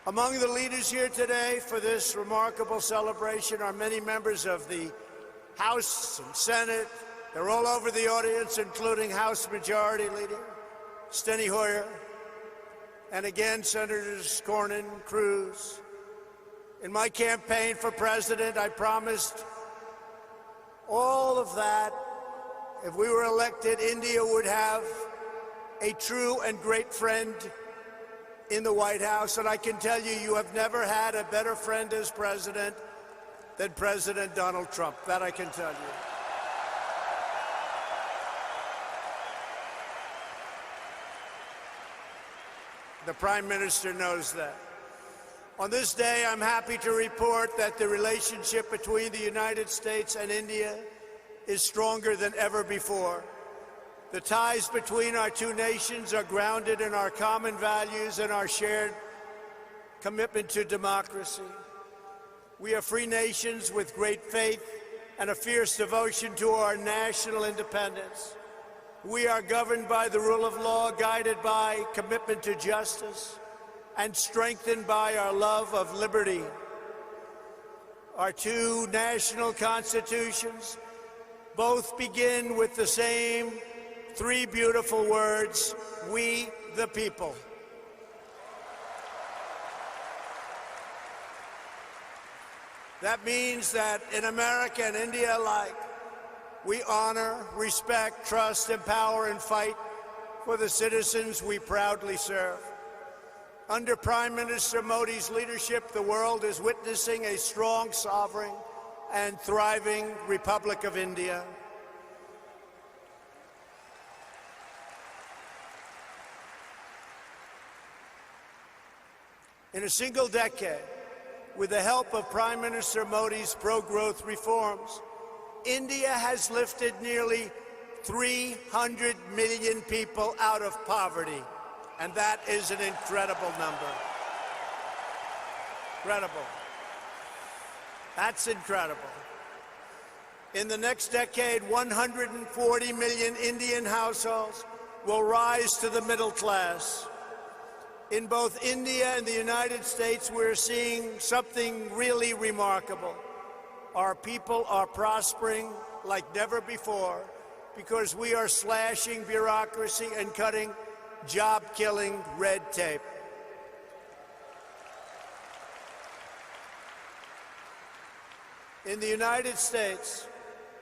Among the leaders here today for this remarkable celebration are many members of the House and Senate. They're all over the audience, including House Majority Leader Steny Hoyer, and again, Senators Cornyn, Cruz. In my campaign for president, I promised all of that. If we were elected, India would have a true and great friend in the White House, and I can tell you, you have never had a better friend as president than President Donald Trump. That I can tell you. The Prime Minister knows that. On this day, I'm happy to report that the relationship between the United States and India is stronger than ever before. The ties between our two nations are grounded in our common values and our shared commitment to democracy. We are free nations with great faith and a fierce devotion to our national independence. We are governed by the rule of law, guided by commitment to justice, and strengthened by our love of liberty. Our two national constitutions both begin with the same three beautiful words: we the people. That means that in America and India alike, we honor, respect, trust, empower, and fight for the citizens we proudly serve. Under Prime Minister Modi's leadership, the world is witnessing a strong, sovereign, and thriving Republic of India. In a single decade, with the help of Prime Minister Modi's pro-growth reforms, India has lifted nearly 300 million people out of poverty, and that is an incredible number. Incredible. That's incredible. In the next decade, 140 million Indian households will rise to the middle class. In both India and the United States, we're seeing something really remarkable. Our people are prospering like never before because we are slashing bureaucracy and cutting job-killing red tape. In the United States,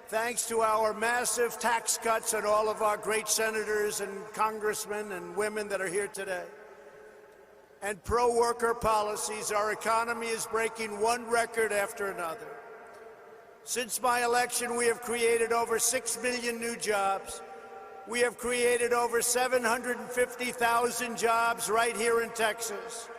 thanks to our massive tax cuts and all of our great senators and congressmen and women that are here today, and pro-worker policies, our economy is breaking one record after another. Since my election, we have created over 6 million new jobs. We have created over 750,000 jobs right here in Texas.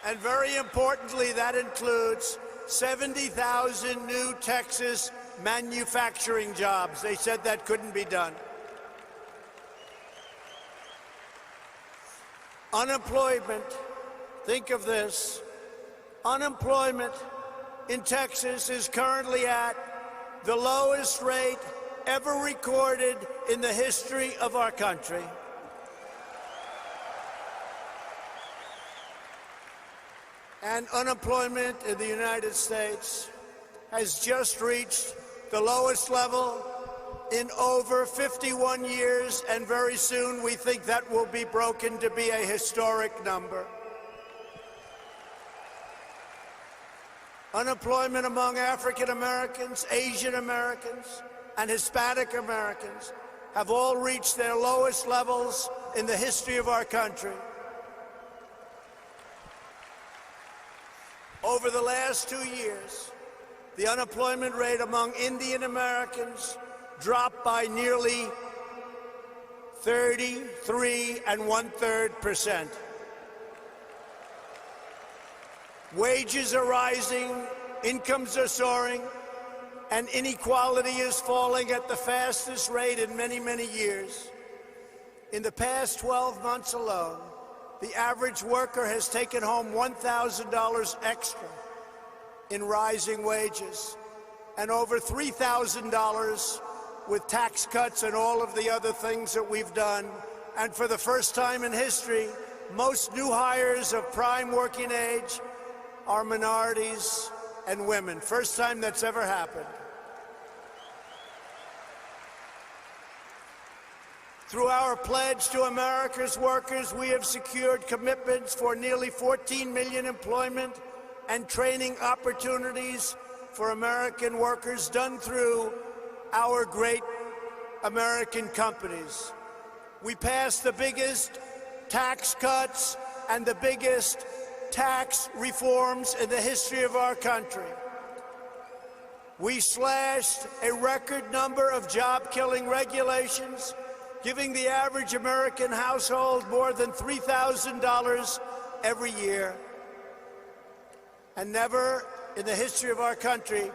And very importantly, that includes 70,000 new Texas manufacturing jobs. They said that couldn't be done. Unemployment, think of this, unemployment in Texas is currently at the lowest rate ever recorded in the history of our country. And unemployment in the United States has just reached the lowest level in over 51 years, and very soon we think that will be broken to be a historic number. Unemployment among African Americans, Asian Americans, and Hispanic Americans have all reached their lowest levels in the history of our country. Over the last 2 years, the unemployment rate among Indian Americans dropped by nearly 33 1/3%. Wages are rising, incomes are soaring, and inequality is falling at the fastest rate in many, many years. In the past 12 months alone, the average worker has taken home $1,000 extra in rising wages, and over $3,000 with tax cuts and all of the other things that we've done. And for the first time in history, most new hires of prime working age are minorities and women. First time that's ever happened. Through our pledge to America's workers, we have secured commitments for nearly 14 million employment and training opportunities for American workers done through our great American companies. We passed the biggest tax cuts and the biggest tax reforms in the history of our country. We slashed a record number of job-killing regulations, giving the average American household more than $3,000 every year. And never in the history of our country,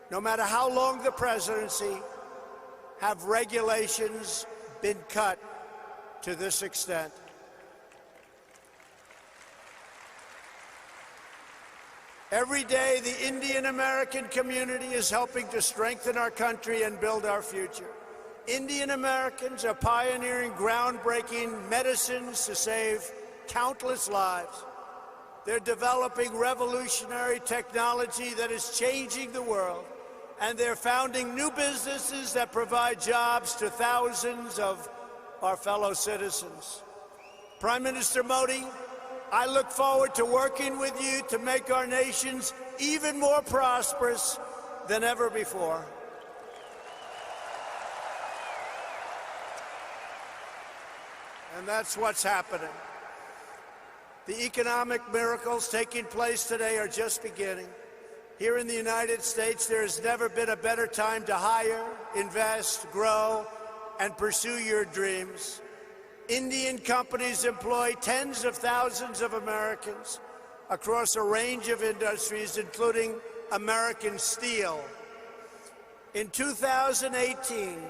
no matter how long the presidency, have regulations been cut to this extent. Every day, the Indian American community is helping to strengthen our country and build our future. Indian Americans are pioneering groundbreaking medicines to save countless lives. They're developing revolutionary technology that is changing the world, and they're founding new businesses that provide jobs to thousands of our fellow citizens. Prime Minister Modi, I look forward to working with you to make our nations even more prosperous than ever before. And that's what's happening. The economic miracles taking place today are just beginning. Here in the United States, there has never been a better time to hire, invest, grow, and pursue your dreams. Indian companies employ tens of thousands of Americans across a range of industries, including American steel. In 2018,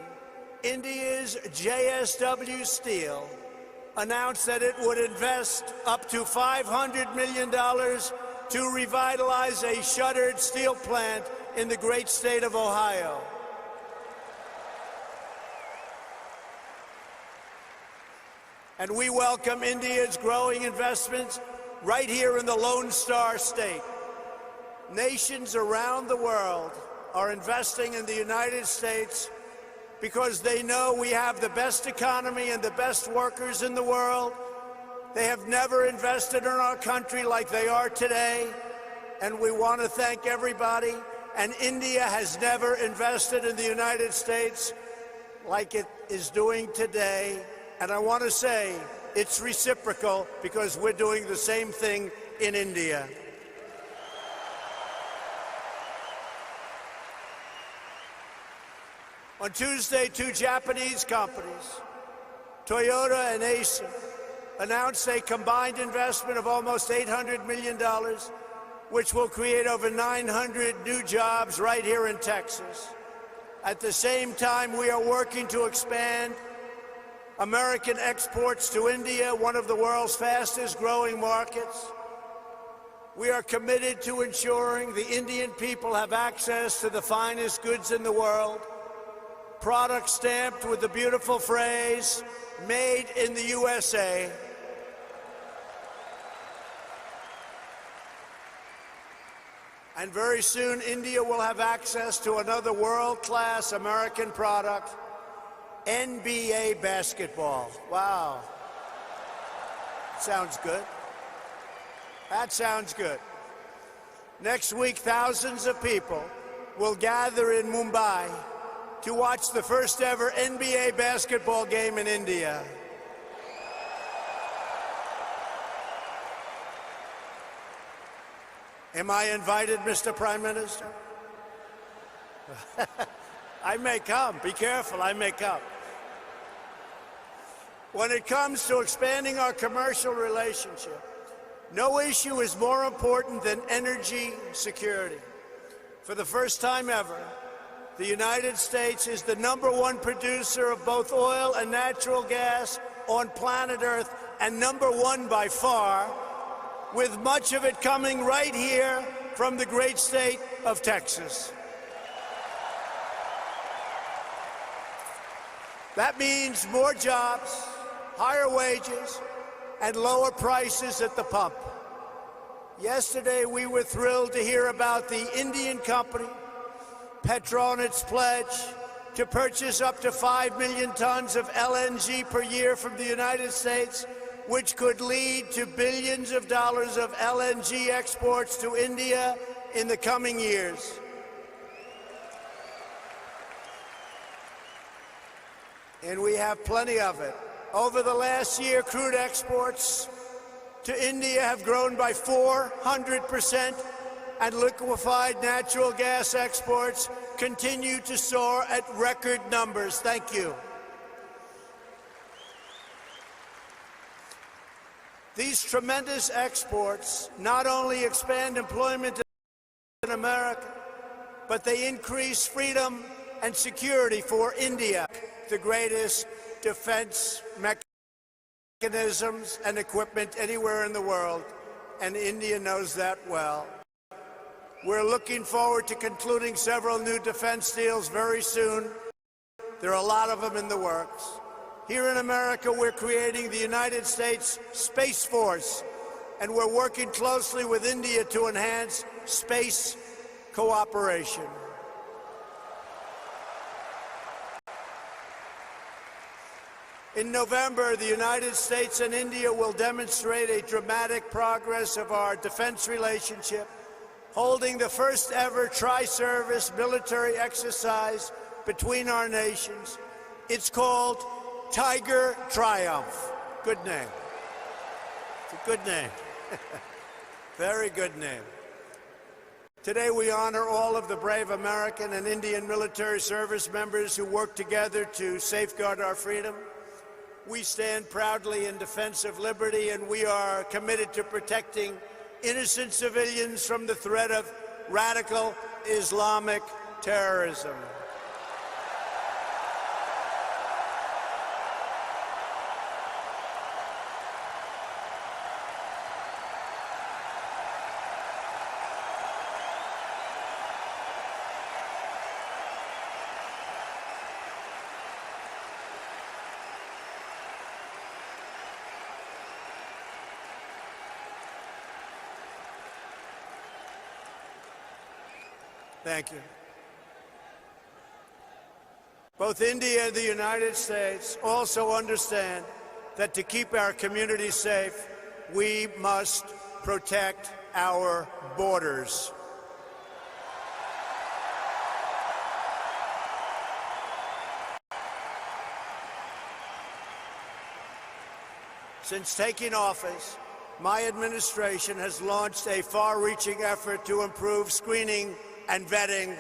India's JSW Steel announced that it would invest up to $500 million to revitalize a shuttered steel plant in the great state of Ohio. And we welcome India's growing investments right here in the Lone Star State. Nations around the world are investing in the United States because they know we have the best economy and the best workers in the world. They have never invested in our country like they are today, and we want to thank everybody. And India has never invested in the United States like it is doing today. And I want to say it's reciprocal because we're doing the same thing in India. On Tuesday, two Japanese companies, Toyota and Acer, announced a combined investment of almost $800 million, which will create over 900 new jobs right here in Texas. At the same time, we are working to expand American exports to India, one of the world's fastest growing markets. We are committed to ensuring the Indian people have access to the finest goods in the world, products stamped with the beautiful phrase, "Made in the USA." And very soon, India will have access to another world-class American product, NBA basketball. Wow. Sounds good. That sounds good. Next week, thousands of people will gather in Mumbai to watch the first ever NBA basketball game in India. Am I invited, Mr. Prime Minister? I may come. Be careful, I may come. When it comes to expanding our commercial relationship, no issue is more important than energy security. For the first time ever, the United States is the #1 producer of both oil and natural gas on planet Earth, and #1 by far, with much of it coming right here from the great state of Texas. That means more jobs, higher wages, and lower prices at the pump. Yesterday, we were thrilled to hear about the Indian company, Petronet's pledge to purchase up to 5 million tons of LNG per year from the United States, which could lead to billions of dollars of LNG exports to India in the coming years. And we have plenty of it. Over the last year, crude exports to India have grown by 400%, and liquefied natural gas exports continue to soar at record numbers. Thank you. These tremendous exports not only expand employment in America, but they increase freedom and security for India, the greatest defense mechanisms and equipment anywhere in the world, and India knows that well. We're looking forward to concluding several new defense deals very soon. There are a lot of them in the works. Here in America, we're creating the United States Space Force, and we're working closely with India to enhance space cooperation. In November, the United States and India will demonstrate a dramatic progress of our defense relationship, holding the first ever tri-service military exercise between our nations. It's called Tiger Triumph. Good name. It's a good name. Very good name. Today we honor all of the brave American and Indian military service members who work together to safeguard our freedom. We stand proudly in defense of liberty, and we are committed to protecting innocent civilians from the threat of radical Islamic terrorism. Thank you. Both India and the United States also understand that to keep our communities safe, we must protect our borders. Since taking office, my administration has launched a far-reaching effort to improve screening and vetting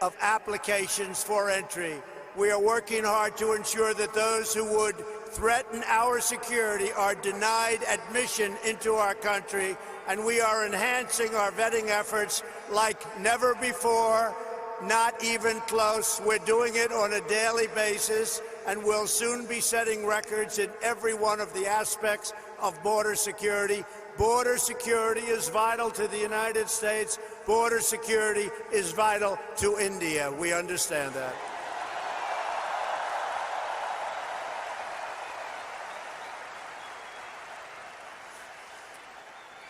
of applications for entry. We are working hard to ensure that those who would threaten our security are denied admission into our country, and we are enhancing our vetting efforts like never before, not even close. We're doing it on a daily basis, and we'll soon be setting records in every one of the aspects of border security. Border security is vital to the United States. Border security is vital to India. We understand that.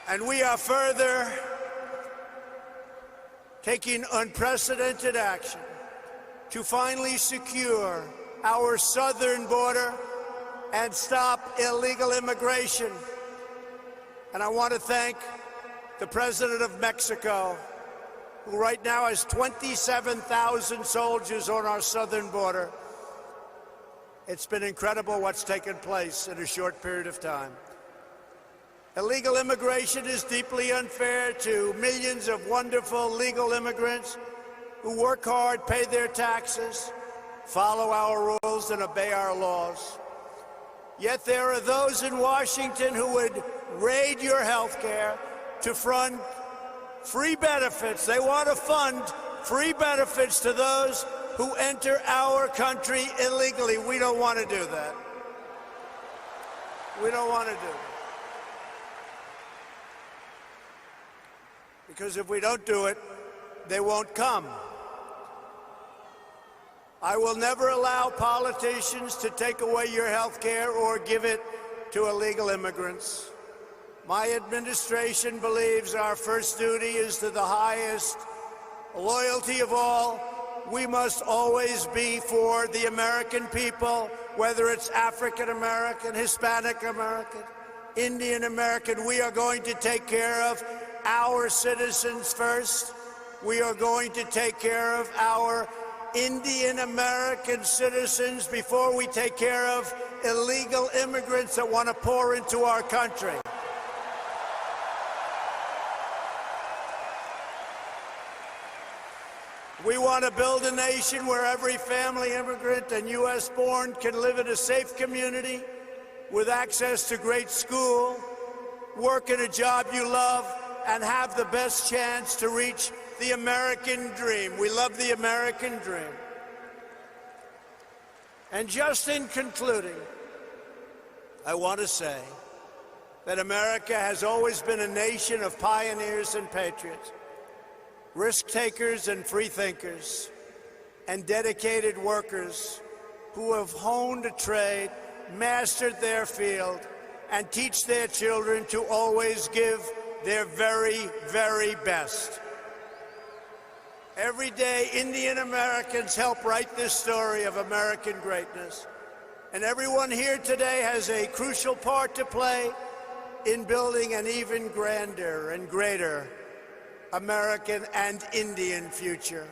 And we are further taking unprecedented action to finally secure our southern border and stop illegal immigration. And I want to thank the President of Mexico who right now has 27,000 soldiers on our southern border. It's been incredible what's taken place in a short period of time. Illegal immigration is deeply unfair to millions of wonderful legal immigrants who work hard, pay their taxes, follow our rules, and obey our laws. Yet there are those in Washington who would raid your health care to fund free benefits. They want to fund free benefits to those who enter our country illegally. We don't want to do that. We don't want to do that. Because if we don't do it, they won't come. I will never allow politicians to take away your health care or give it to illegal immigrants. My administration believes our first duty is to the highest loyalty of all. We must always be for the American people, whether it's African American, Hispanic American, Indian American. We are going to take care of our citizens first. We are going to take care of our Indian American citizens before we take care of illegal immigrants that want to pour into our country. We want to build a nation where every family immigrant and U.S. born can live in a safe community with access to great school, work in a job you love, and have the best chance to reach the American dream. We love the American dream. And just in concluding, I want to say that America has always been a nation of pioneers and patriots, risk-takers and free-thinkers, and dedicated workers who have honed a trade, mastered their field, and teach their children to always give their very, very best. Every day, Indian Americans help write this story of American greatness. And everyone here today has a crucial part to play in building an even grander and greater American and Indian future.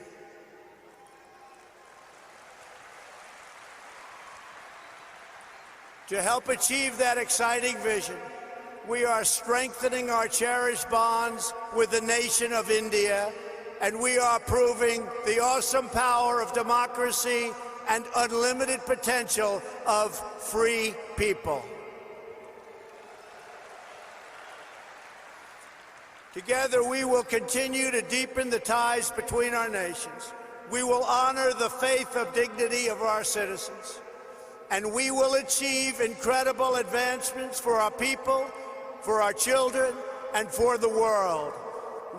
To help achieve that exciting vision, we are strengthening our cherished bonds with the nation of India, and we are proving the awesome power of democracy and unlimited potential of free people. Together, we will continue to deepen the ties between our nations. We will honor the faith of dignity of our citizens, and we will achieve incredible advancements for our people, for our children, and for the world.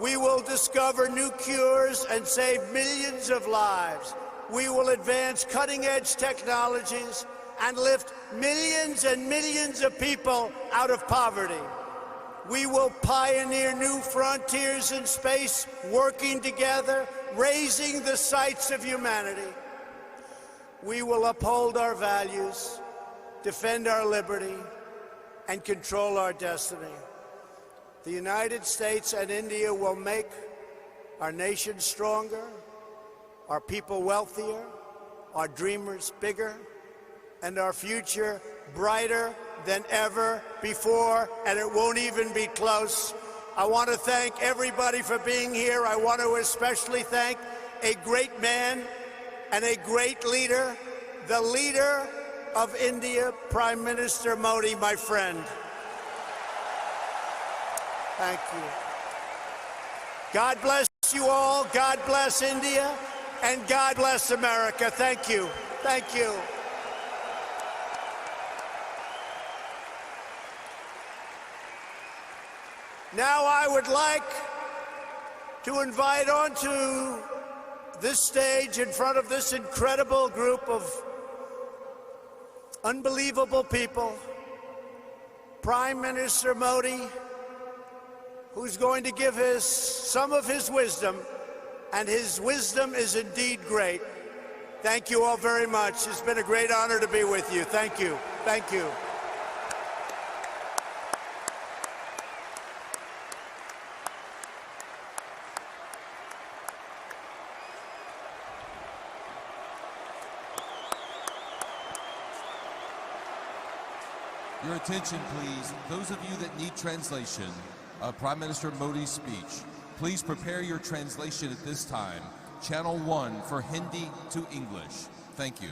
We will discover new cures and save millions of lives. We will advance cutting-edge technologies and lift millions and millions of people out of poverty. We will pioneer new frontiers in space, working together, raising the sights of humanity. We will uphold our values, defend our liberty, and control our destiny. The United States and India will make our nation stronger, our people wealthier, our dreamers bigger, and our future brighter than ever before, and it won't even be close. I want to thank everybody for being here. I want to especially thank a great man and a great leader, the leader of India, Prime Minister Modi, my friend. Thank you. God bless you all. God bless India. And God bless America. Thank you. Thank you. Now I would like to invite onto this stage in front of this incredible group of unbelievable people, Prime Minister Modi, who's going to give some of his wisdom, and his wisdom is indeed great. Thank you all very much. It's been a great honor to be with you. Thank you. Thank you. Your attention, please. Those of you that need translation of Prime Minister Modi's speech, please prepare your translation at this time. Channel 1 for Hindi to English. Thank you.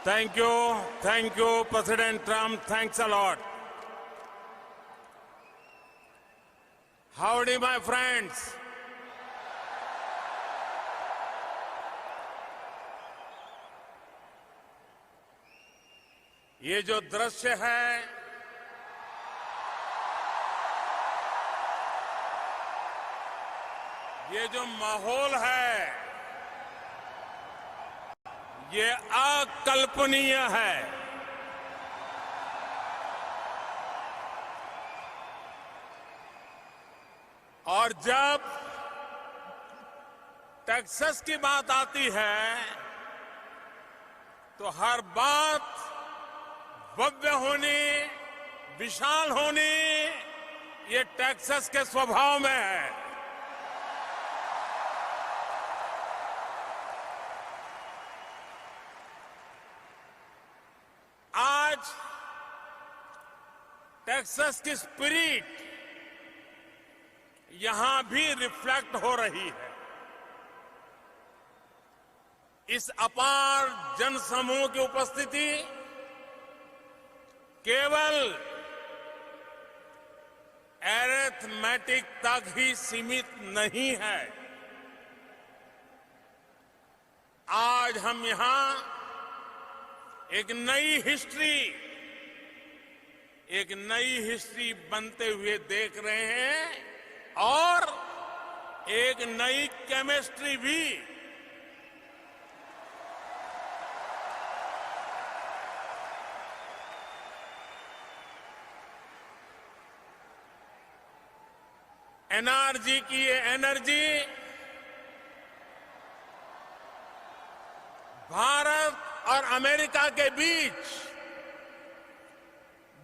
Thank you, President Trump. Thanks a lot. Howdy, my friends. ये जो दृश्य है, ये जो माहौल है, ये अकल्पनीय है। और जब टेक्सास की बात आती है तो हर बात भव्य होनी, विशाल होनी, ये टेक्सास के स्वभाव में है। आज टेक्सास की स्पिरिट यहां भी रिफ्लेक्ट हो रही है। इस अपार जनसमूह की उपस्थिति केवल अरिथमेटिक तक ही सीमित नहीं है। आज हम यहां एक नई हिस्ट्री बनते हुए देख रहे हैं और एक नई केमिस्ट्री भी। एनआरजी की ये एनर्जी भारत और अमेरिका के बीच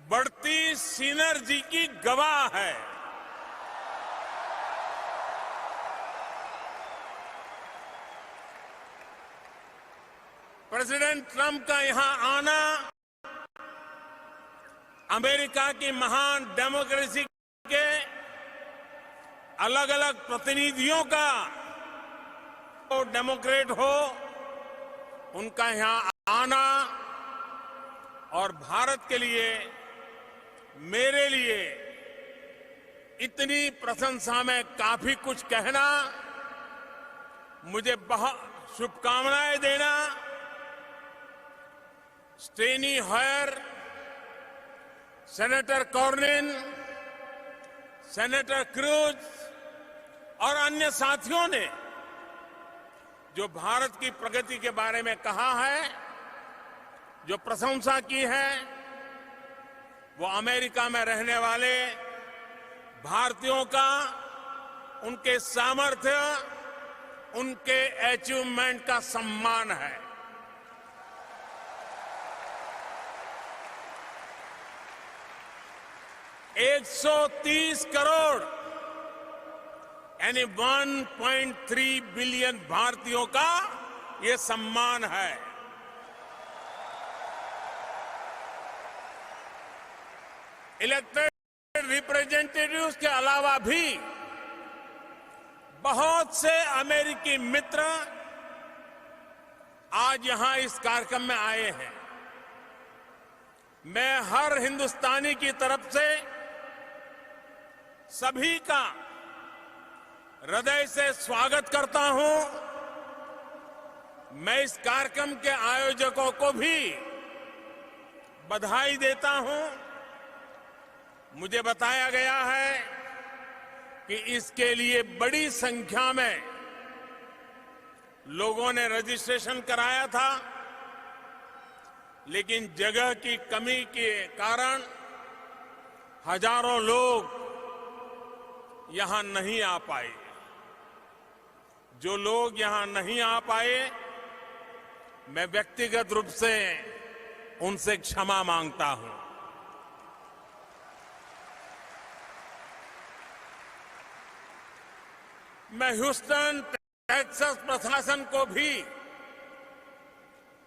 बढ़ती सिनर्जी की गवाह है। प्रेसिडेंट ट्रंप का यहां आना अमेरिका की महान डेमोक्रेसी के अलग अलग प्रतिनिधियों का, तो डेमोक्रेट हो, उनका यहां आना और भारत के लिए, मेरे लिए इतनी प्रशंसा में काफी कुछ कहना, मुझे बहुत शुभकामनाएं देना। स्टेनी हॉयर, सेनेटर कॉर्निन, सेनेटर क्रूज और अन्य साथियों ने जो भारत की प्रगति के बारे में कहा है, जो प्रशंसा की है, वो अमेरिका में रहने वाले भारतीयों का, उनके सामर्थ्य, उनके अचीवमेंट का सम्मान है। 130 करोड़ यानी 1.3 बिलियन भारतीयों का ये सम्मान है। इलेक्टेड रिप्रेजेंटेटिव्स के अलावा भी बहुत से अमेरिकी मित्र आज यहां इस कार्यक्रम में आए हैं। मैं हर हिंदुस्तानी की तरफ से सभी का हृदय से स्वागत करता हूं। मैं इस कार्यक्रम के आयोजकों को भी बधाई देता हूं। मुझे बताया गया है कि इसके लिए बड़ी संख्या में लोगों ने रजिस्ट्रेशन कराया था, लेकिन जगह की कमी के कारण हजारों लोग यहां नहीं आ पाए। जो लोग यहां नहीं आ पाए, मैं व्यक्तिगत रूप से उनसे क्षमा मांगता हूं। मैं ह्यूस्टन टेक्सास प्रशासन को भी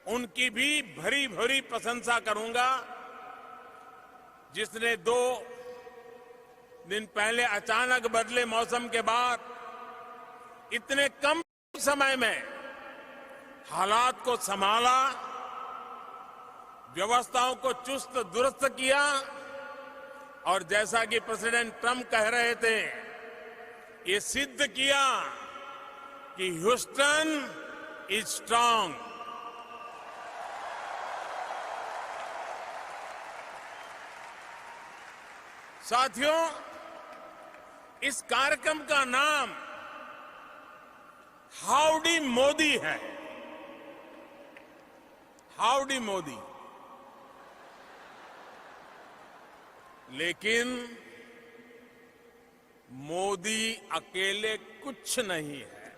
उनकी भी भरी भरी प्रशंसा करूंगा, जिसने 2 दिन पहले अचानक बदले मौसम के बाद इतने कम समय में हालात को संभाला, व्यवस्थाओं को चुस्त दुरुस्त किया और जैसा कि प्रेसिडेंट ट्रंप कह रहे थे, ये सिद्ध किया कि ह्यूस्टन इज स्ट्रांग। साथियों, इस कार्यक्रम का नाम हाउडी मोदी है। हाउडी मोदी। लेकिन मोदी अकेले कुछ नहीं है।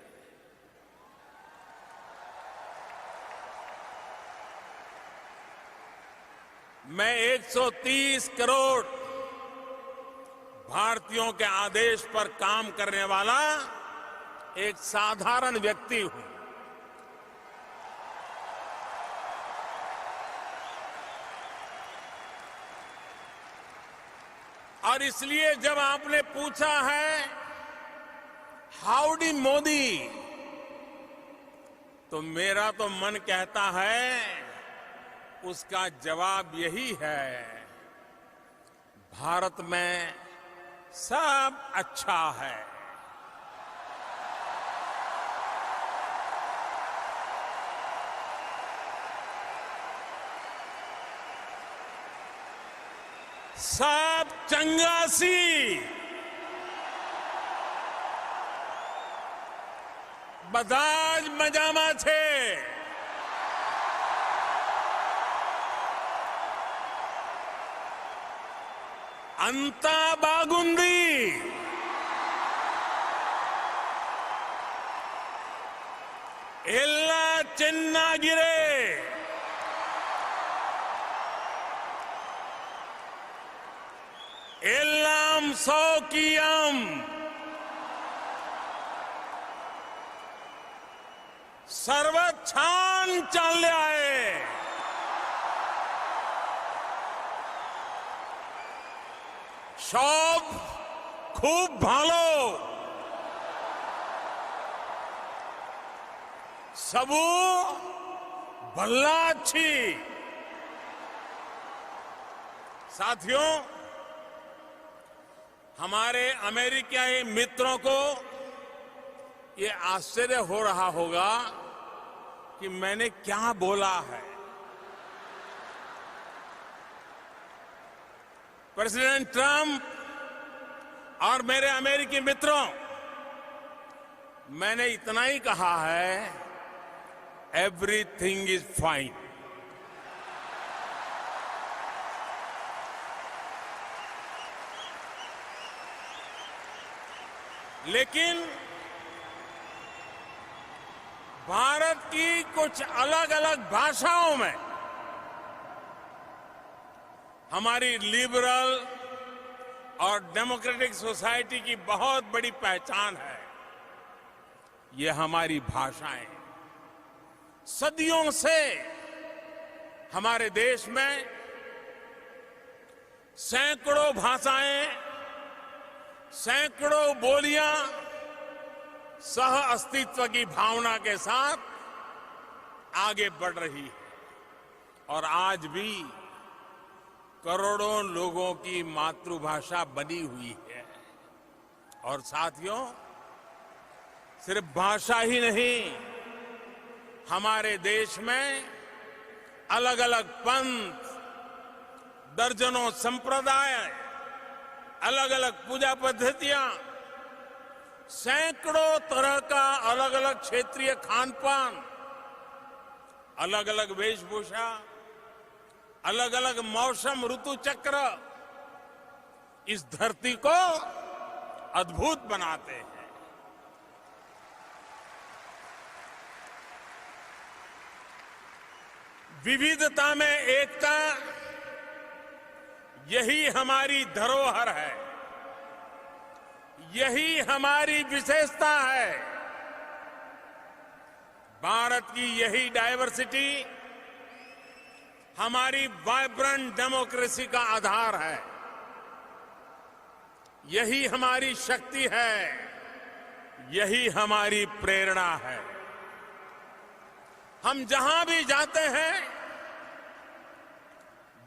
मैं 130 करोड़ भारतीयों के आदेश पर काम करने वाला एक साधारण व्यक्ति हूं। और इसलिए जब आपने पूछा है हाउडी मोदी, तो मेरा तो मन कहता है उसका जवाब यही है, भारत में सब अच्छा है। सब चंगासी, बधाज मजामा छे। अंता बागुंदी, एल्ला चेन्नागिरे, एल्लाम सौकियम, सर्वछान चालले आहे। सब खूब भालो, सबू भल्ला अच्छी। साथियों, हमारे अमेरिकी मित्रों को ये आश्चर्य हो रहा होगा कि मैंने क्या बोला है। प्रेसिडेंट ट्रंप और मेरे अमेरिकी मित्रों, मैंने इतना ही कहा है, एवरीथिंग इज फाइन। लेकिन भारत की कुछ अलग अलग भाषाओं में हमारी लिबरल और डेमोक्रेटिक सोसाइटी की बहुत बड़ी पहचान है। ये हमारी भाषाएं सदियों से हमारे देश में सैकड़ों भाषाएं, सैकड़ों बोलियां सह अस्तित्व की भावना के साथ आगे बढ़ रही है और आज भी करोड़ों लोगों की मातृभाषा बनी हुई है। और साथियों, सिर्फ भाषा ही नहीं, हमारे देश में अलग अलग पंथ, दर्जनों संप्रदाय, अलग अलग पूजा पद्धतियां, सैकड़ों तरह का अलग अलग क्षेत्रीय खान पान, अलग अलग वेशभूषा, अलग अलग मौसम ऋतु चक्र इस धरती को अद्भुत बनाते हैं। विविधता में एकता, यही हमारी धरोहर है, यही हमारी विशेषता है। भारत की यही डायवर्सिटी हमारी वाइब्रेंट डेमोक्रेसी का आधार है, यही हमारी शक्ति है, यही हमारी प्रेरणा है। हम जहां भी जाते हैं,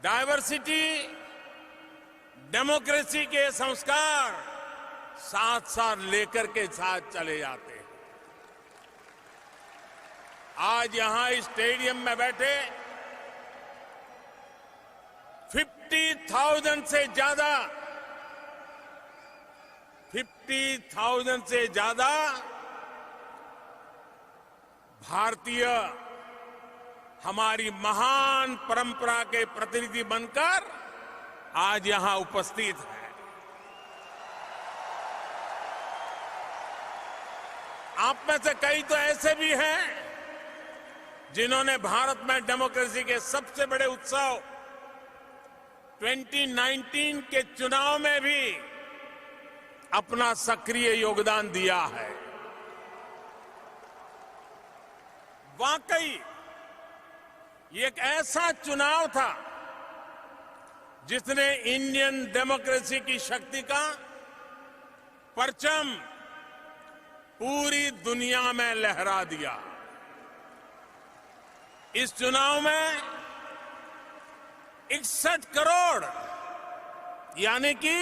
डायवर्सिटी, डेमोक्रेसी के संस्कार साथ साथ लेकर के साथ चले जाते हैं। आज यहां इस स्टेडियम में बैठे 50,000 से ज्यादा भारतीय हमारी महान परंपरा के प्रतिनिधि बनकर आज यहां उपस्थित हैं। आप में से कई तो ऐसे भी हैं जिन्होंने भारत में डेमोक्रेसी के सबसे बड़े उत्सव 2019 के चुनाव में भी अपना सक्रिय योगदान दिया है। वाकई ये एक ऐसा चुनाव था जिसने इंडियन डेमोक्रेसी की शक्ति का परचम पूरी दुनिया में लहरा दिया। इस चुनाव में 61 करोड़ यानी कि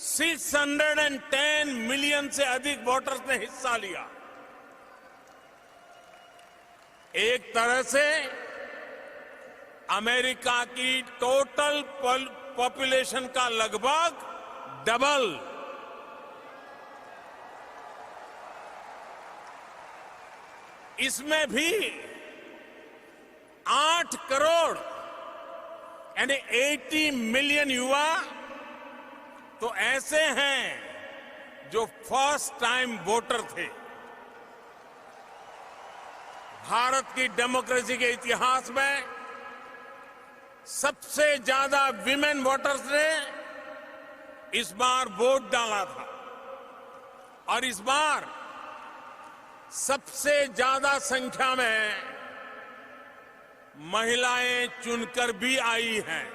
610 मिलियन से अधिक वोटर्स ने हिस्सा लिया। एक तरह से अमेरिका की टोटल पॉपुलेशन का लगभग डबल। इसमें भी 8 करोड़ यानी 80 मिलियन युवा तो ऐसे हैं जो फर्स्ट टाइम वोटर थे। भारत की डेमोक्रेसी के इतिहास में सबसे ज्यादा विमेन वोटर्स ने इस बार वोट डाला था और इस बार सबसे ज्यादा संख्या में महिलाएं चुनकर भी आई हैं।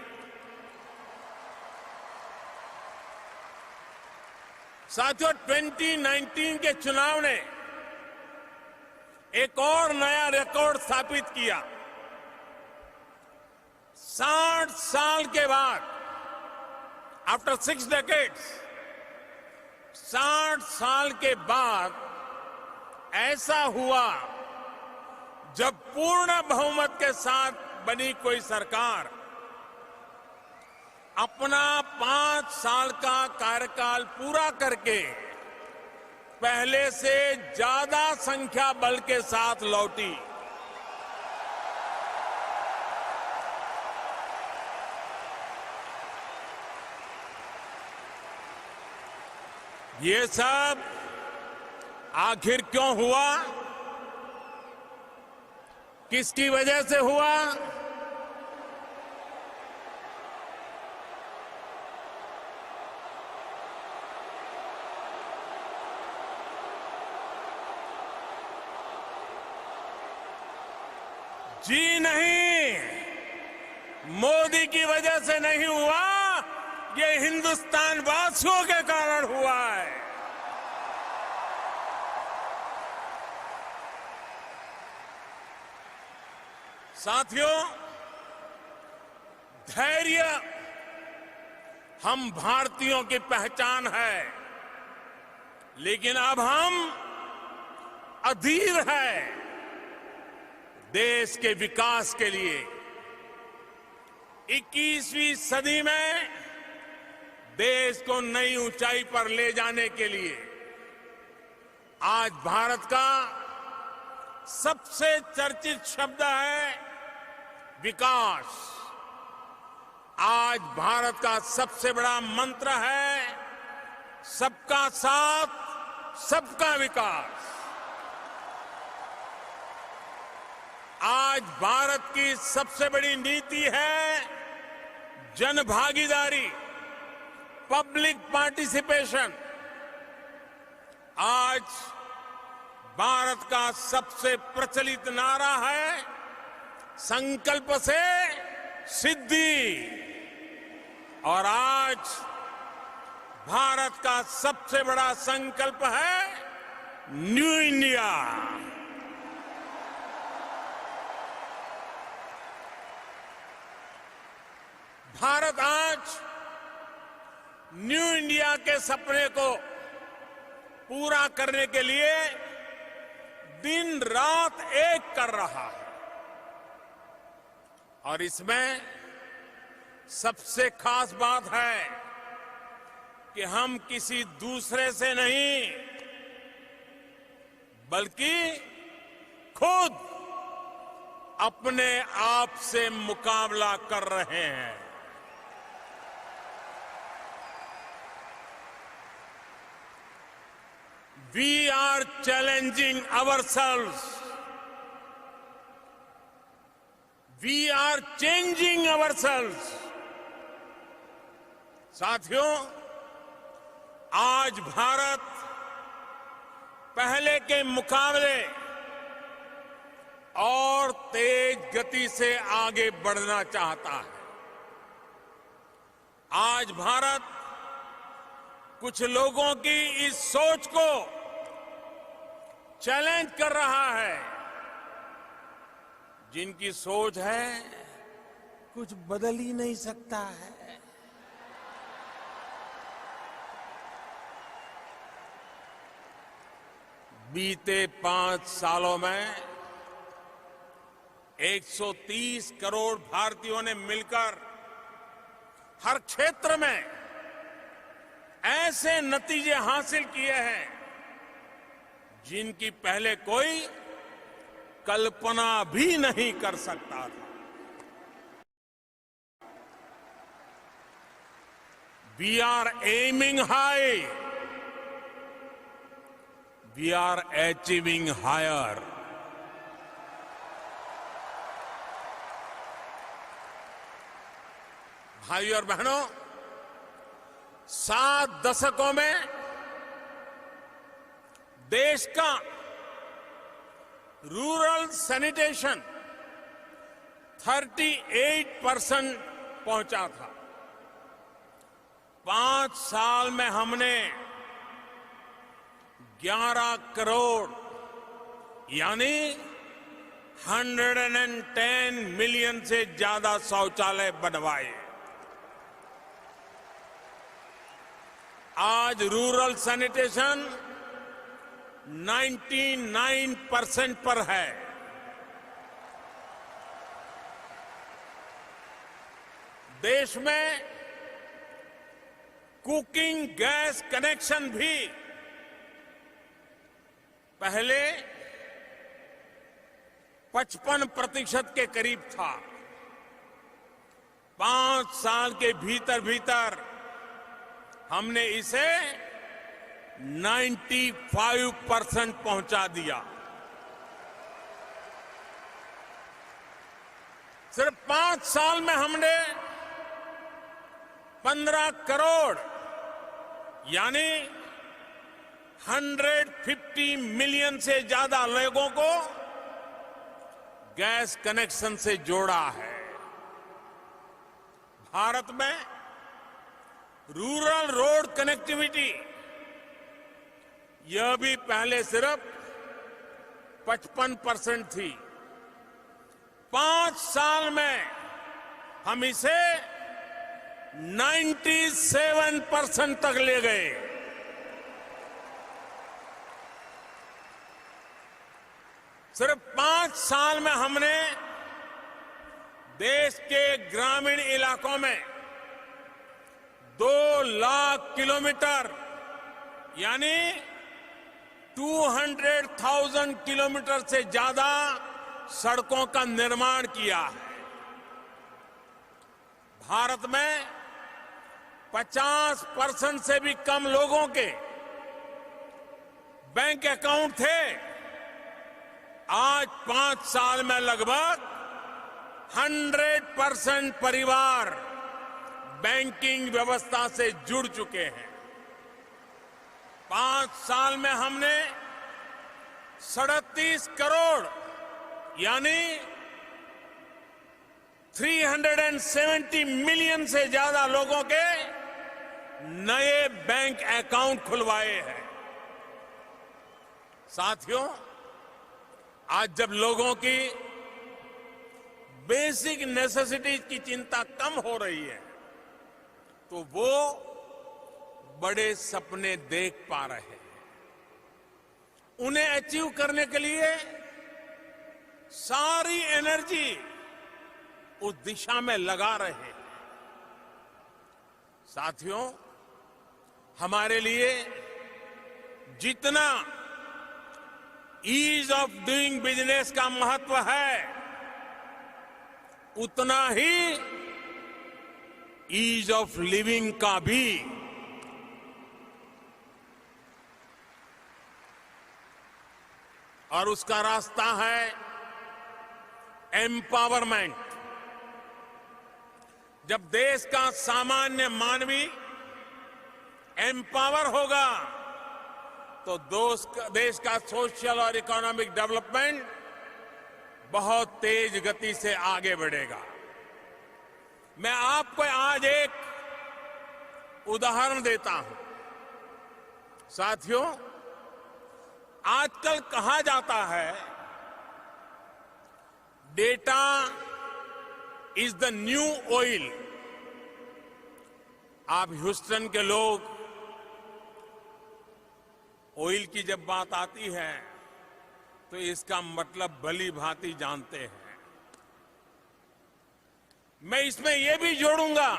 साथियों, 2019 के चुनाव ने एक और नया रिकॉर्ड स्थापित किया। 60 साल के बाद, आफ्टर 6 decades, 60 साल के बाद ऐसा हुआ जब पूर्ण बहुमत के साथ बनी कोई सरकार अपना 5 साल का कार्यकाल पूरा करके पहले से ज्यादा संख्या बल के साथ लौटी। ये सब आखिर क्यों हुआ? किसकी वजह से हुआ? जी नहीं, मोदी की वजह से नहीं हुआ, हिंदुस्तान वासियों के कारण हुआ है। साथियों, धैर्य हम भारतीयों की पहचान है, लेकिन अब हम अधीर है देश के विकास के लिए। 21वीं सदी में देश को नई ऊंचाई पर ले जाने के लिए आज भारत का सबसे चर्चित शब्द है विकास। आज भारत का सबसे बड़ा मंत्र है सबका साथ, सबका विकास। आज भारत की सबसे बड़ी नीति है जनभागीदारी, पब्लिक पार्टिसिपेशन। आज भारत का सबसे प्रचलित नारा है संकल्प से सिद्धि। और आज भारत का सबसे बड़ा संकल्प है न्यू इंडिया। भारत आज न्यू इंडिया के सपने को पूरा करने के लिए दिन रात एक कर रहा है। और इसमें सबसे खास बात है कि हम किसी दूसरे से नहीं बल्कि खुद अपने आप से मुकाबला कर रहे हैं। We are challenging ourselves. We are changing ourselves. साथियों, आज भारत पहले के मुकाबले और तेज गति से आगे बढ़ना चाहता है। आज भारत कुछ लोगों की इस सोच को चैलेंज कर रहा है, जिनकी सोच है कुछ बदल ही नहीं सकता है। बीते 5 सालों में 130 करोड़ भारतीयों ने मिलकर हर क्षेत्र में ऐसे नतीजे हासिल किए हैं जिनकी पहले कोई कल्पना भी नहीं कर सकता था। We are aiming high. We are achieving higher. भाइयों और बहनों, 7 दशकों में देश का रूरल सैनिटेशन 38% पहुंचा था। 5 साल में हमने 11 करोड़ यानी 110 मिलियन से ज्यादा शौचालय बनवाए। आज रूरल सैनिटेशन 99% पर है। देश में कुकिंग गैस कनेक्शन भी पहले 55% के करीब था। 5 साल के भीतर भीतर हमने इसे 95% पहुंचा दिया। सिर्फ 5 साल में हमने 15 करोड़ यानी 150 मिलियन से ज्यादा लोगों को गैस कनेक्शन से जोड़ा है। भारत में रूरल रोड कनेक्टिविटी, यह भी पहले सिर्फ 55% थी। 5 साल में हम इसे 97% तक ले गए। सिर्फ 5 साल में हमने देश के ग्रामीण इलाकों में 2 लाख किलोमीटर यानी 200,000 किलोमीटर से ज्यादा सड़कों का निर्माण किया है। भारत में 50% से भी कम लोगों के बैंक अकाउंट थे। आज 5 साल में लगभग 100% परिवार बैंकिंग व्यवस्था से जुड़ चुके हैं। 5 साल में हमने 37 करोड़ यानी 370 मिलियन से ज्यादा लोगों के नए बैंक अकाउंट खुलवाए हैं। साथियों, आज जब लोगों की बेसिक नेसेसिटीज की चिंता कम हो रही है तो वो बड़े सपने देख पा रहे हैं। उन्हें अचीव करने के लिए सारी एनर्जी उस दिशा में लगा रहे हैं। साथियों, हमारे लिए जितना ईज ऑफ डूइंग बिजनेस का महत्व है उतना ही ईज ऑफ लिविंग का भी। और उसका रास्ता है एम्पावरमेंट। जब देश का सामान्य मानवी एम्पावर होगा तो देश का सोशल और इकोनॉमिक डेवलपमेंट बहुत तेज गति से आगे बढ़ेगा। मैं आपको आज एक उदाहरण देता हूं। साथियों, आजकल कहा जाता है data is the new oil. आप ह्यूस्टन के लोग ऑयल की जब बात आती है तो इसका मतलब भली भांति जानते हैं। मैं इसमें यह भी जोड़ूंगा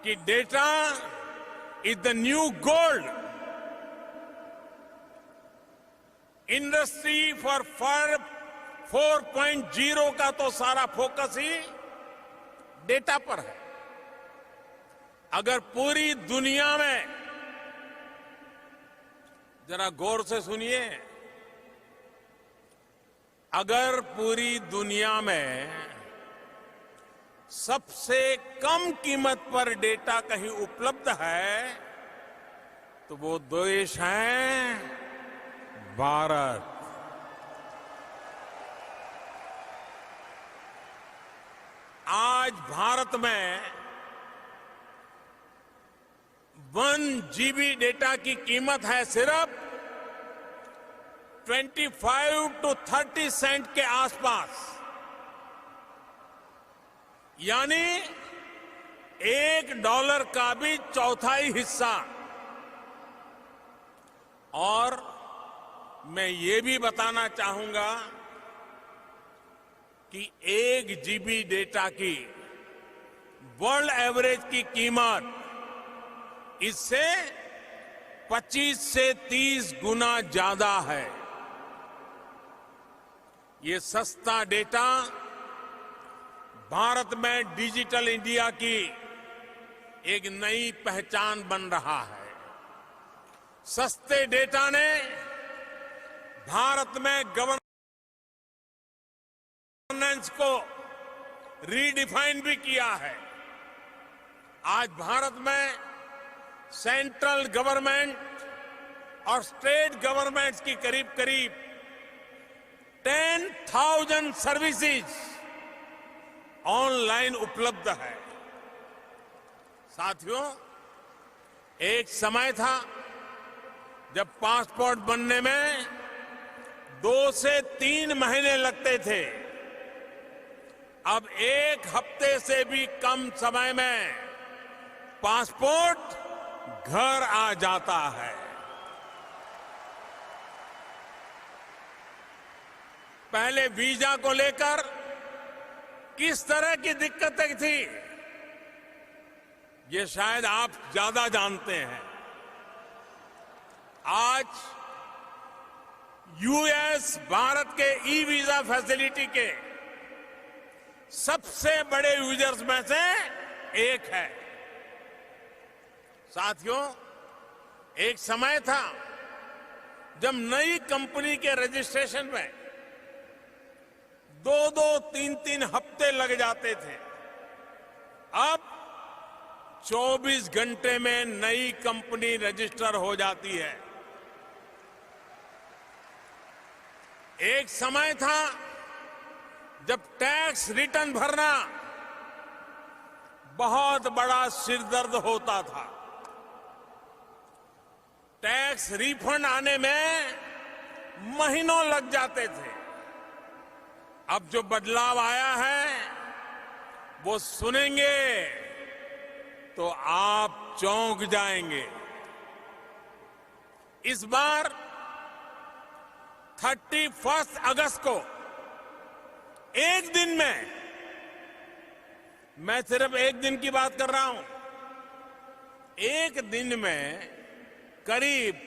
कि data is the new gold. Industry for 4.0 का तो सारा फोकस ही डेटा पर है। अगर पूरी दुनिया में, जरा गौर से सुनिए, अगर पूरी दुनिया में सबसे कम कीमत पर डेटा कहीं उपलब्ध है तो वो देश है भारत। आज भारत में 1 GB डेटा की कीमत है सिर्फ 25 to 30 सेंट के आसपास, यानी $1 का भी चौथाई हिस्सा। और मैं ये भी बताना चाहूंगा कि 1 GB डेटा की वर्ल्ड एवरेज की कीमत इससे 25 से 30 गुना ज्यादा है। ये सस्ता डेटा भारत में डिजिटल इंडिया की एक नई पहचान बन रहा है। सस्ते डेटा ने भारत में गवर्नेंस को रीडिफाइन भी किया है। आज भारत में सेंट्रल गवर्नमेंट और स्टेट गवर्नमेंट्स की करीब करीब 10,000 सर्विसेज ऑनलाइन उपलब्ध है। साथियों, एक समय था जब पासपोर्ट बनने में 2 से 3 महीने लगते थे। अब 1 हफ्ते से भी कम समय में पासपोर्ट घर आ जाता है। पहले वीजा को लेकर किस तरह की दिक्कतें थी, ये शायद आप ज्यादा जानते हैं। आज यूएस भारत के ई वीजा फैसिलिटी के सबसे बड़े यूजर्स में से एक है। साथियों, एक समय था जब नई कंपनी के रजिस्ट्रेशन में 2-2, 3-3 हफ्ते लग जाते थे। अब 24 घंटे में नई कंपनी रजिस्टर हो जाती है। एक समय था जब टैक्स रिटर्न भरना बहुत बड़ा सिरदर्द होता था। टैक्स रिफंड आने में महीनों लग जाते थे। अब जो बदलाव आया है वो सुनेंगे तो आप चौंक जाएंगे। इस बार 31 अगस्त को एक दिन में, मैं सिर्फ एक दिन की बात कर रहा हूं, एक दिन में करीब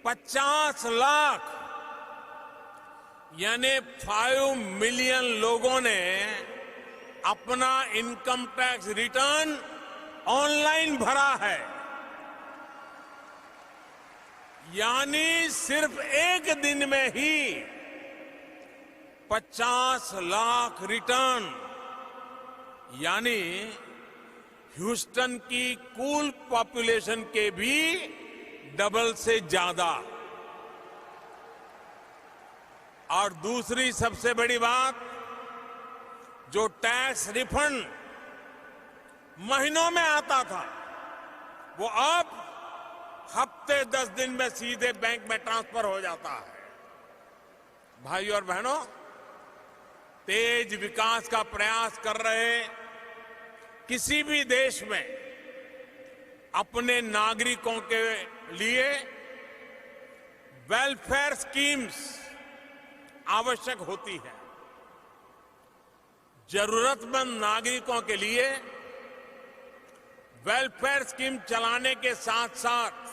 50 लाख यानी 5 मिलियन लोगों ने अपना इनकम टैक्स रिटर्न ऑनलाइन भरा है। यानी सिर्फ एक दिन में ही 50 लाख रिटर्न, यानी ह्यूस्टन की कुल पॉपुलेशन के भी डबल से ज्यादा। और दूसरी सबसे बड़ी बात, जो टैक्स रिफंड महीनों में आता था वो अब हफ्ते 10 दिन में सीधे बैंक में ट्रांसफर हो जाता है। भाइयों और बहनों, तेज विकास का प्रयास कर रहे किसी भी देश में अपने नागरिकों के लिए वेलफेयर स्कीम्स आवश्यक होती है। जरूरतमंद नागरिकों के लिए वेलफेयर स्कीम चलाने के साथ साथ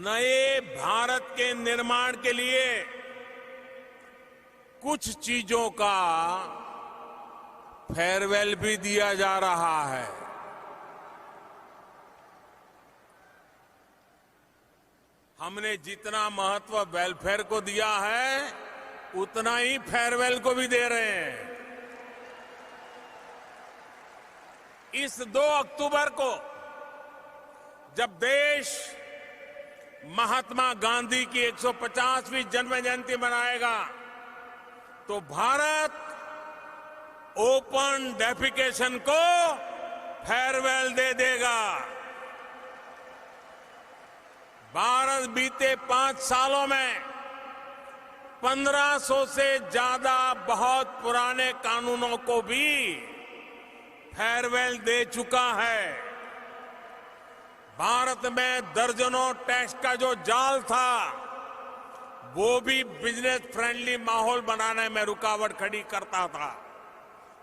नए भारत के निर्माण के लिए कुछ चीजों का फेयरवेल भी दिया जा रहा है। हमने जितना महत्व वेलफेयर को दिया है उतना ही फेयरवेल को भी दे रहे हैं। इस 2 अक्टूबर को जब देश महात्मा गांधी की 150वीं जन्म जयंती मनाएगा तो भारत ओपन डेफिकेशन को फेयरवेल दे देगा। भारत बीते 5 सालों में 1500 से ज्यादा बहुत पुराने कानूनों को भी फेयरवेल दे चुका है। भारत में दर्जनों टैक्स का जो जाल था वो भी बिजनेस फ्रेंडली माहौल बनाने में रुकावट खड़ी करता था।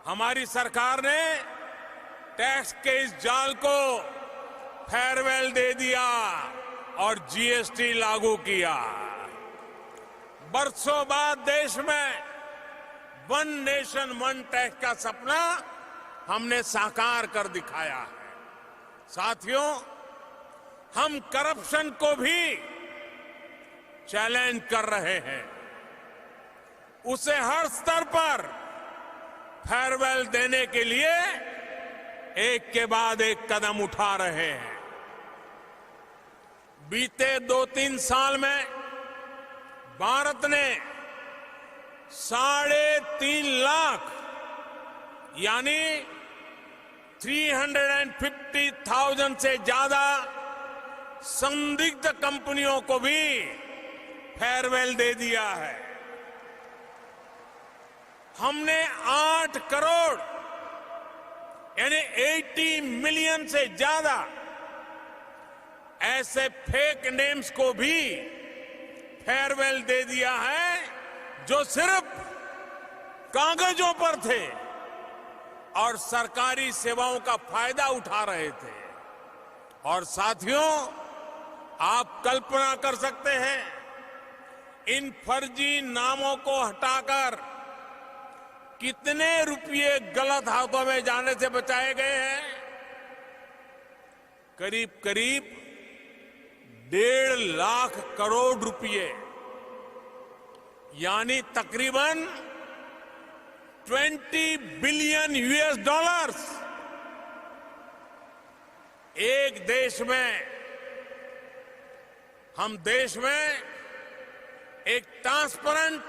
हमारी सरकार ने टैक्स के इस जाल को फेयरवेल दे दिया और जीएसटी लागू किया। बरसों बाद देश में 1 नेशन 1 टैक्स का सपना हमने साकार कर दिखाया है। साथियों, हम करप्शन को भी चैलेंज कर रहे हैं। उसे हर स्तर पर फेयरवेल देने के लिए एक के बाद एक कदम उठा रहे हैं। बीते 2-3 साल में भारत ने 3.5 लाख यानी 350,000 से ज्यादा संदिग्ध कंपनियों को भी फेयरवेल दे दिया है। हमने 8 करोड़ यानी 80 मिलियन से ज्यादा ऐसे फेक नेम्स को भी फेयरवेल दे दिया है जो सिर्फ कागजों पर थे और सरकारी सेवाओं का फायदा उठा रहे थे। और साथियों, आप कल्पना कर सकते हैं इन फर्जी नामों को हटाकर कितने रुपये गलत हाथों में जाने से बचाए गए हैं। करीब करीब 1.5 लाख करोड़ रुपए यानी तकरीबन 20 बिलियन यूएस डॉलर्स एक देश में, हम देश में एक ट्रांसपेरेंट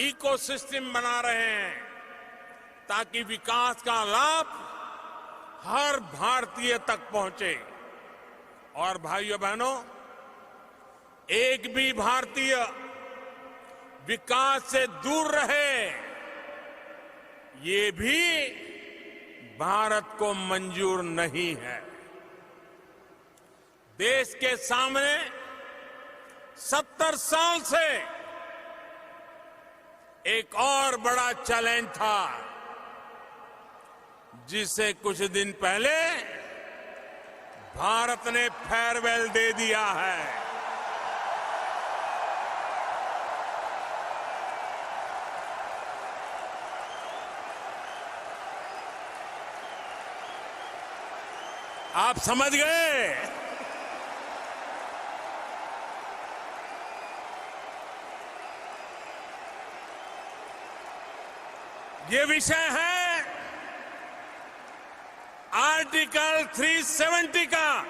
इकोसिस्टम बना रहे हैं ताकि विकास का लाभ हर भारतीय तक पहुंचे। और भाइयों बहनों, एक भी भारतीय विकास से दूर रहे, ये भी भारत को मंजूर नहीं है। देश के सामने 70 साल से एक और बड़ा चैलेंज था जिसे कुछ दिन पहले भारत ने फेयरवेल दे दिया है। आप समझ गए? ये विषय है आर्टिकल 370 का।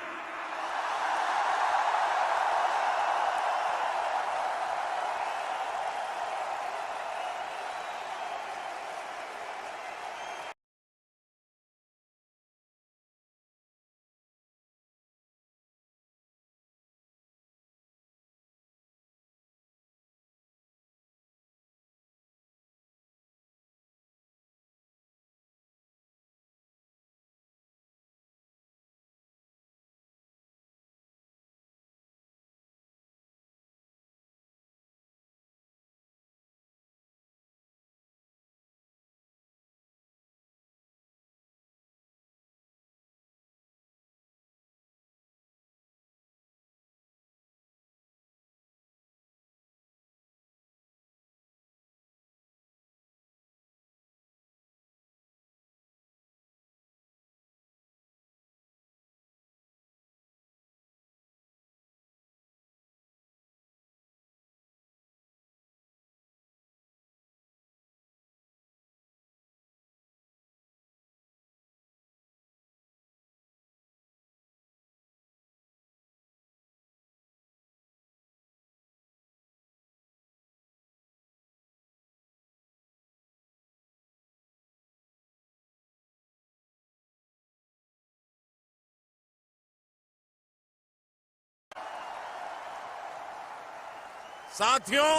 साथियों,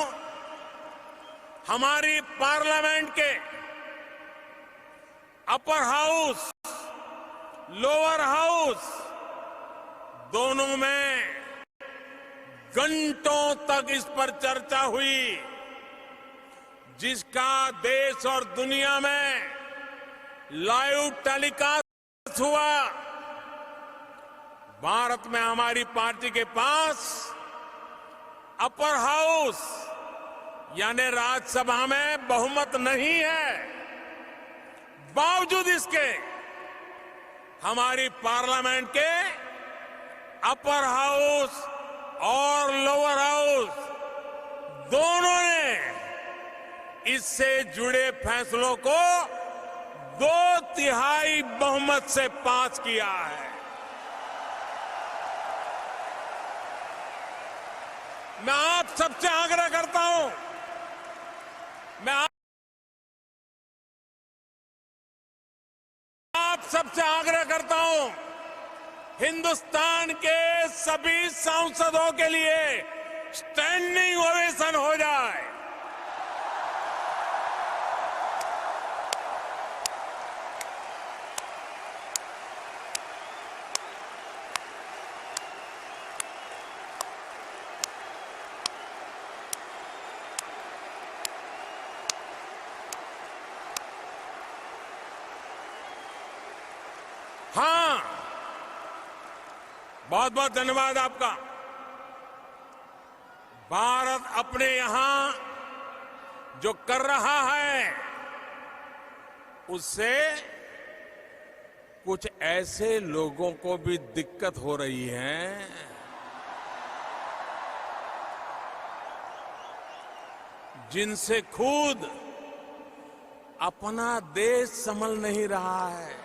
हमारी पार्लियामेंट के अपर हाउस, लोअर हाउस दोनों में घंटों तक इस पर चर्चा हुई, जिसका देश और दुनिया में लाइव टेलीकास्ट हुआ। भारत में हमारी पार्टी के पास अपर हाउस यानी राज्यसभा में बहुमत नहीं है। बावजूद इसके हमारी पार्लियामेंट के अपर हाउस और लोअर हाउस दोनों ने इससे जुड़े फैसलों को 2/3 बहुमत से पास किया है। मैं आप सबसे आग्रह करता हूं, मैं आप आप सबसे आग्रह करता हूं, हिंदुस्तान के सभी सांसदों के लिए स्टैंडिंग ओवेशन हो जाए। हाँ, बहुत बहुत धन्यवाद आपका। भारत अपने यहां जो कर रहा है उससे कुछ ऐसे लोगों को भी दिक्कत हो रही है जिनसे खुद अपना देश संभल नहीं रहा है।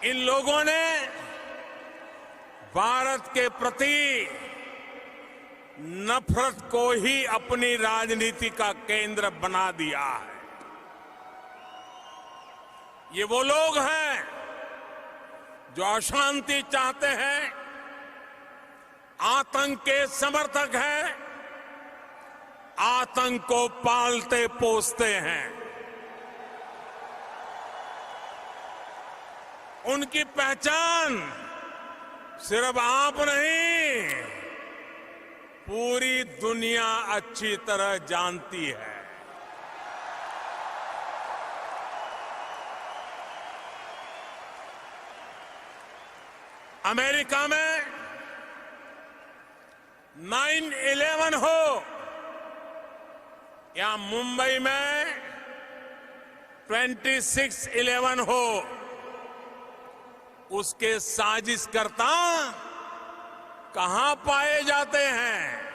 इन लोगों ने भारत के प्रति नफरत को ही अपनी राजनीति का केंद्र बना दिया है। ये वो लोग हैं जो अशांति चाहते हैं, आतंक के समर्थक हैं, आतंक को पालते पोसते हैं। उनकी पहचान सिर्फ आप नहीं, पूरी दुनिया अच्छी तरह जानती है। अमेरिका में 9/11 हो या मुंबई में 26/11 हो, उसके साजिशकर्ता कहां पाए जाते हैं?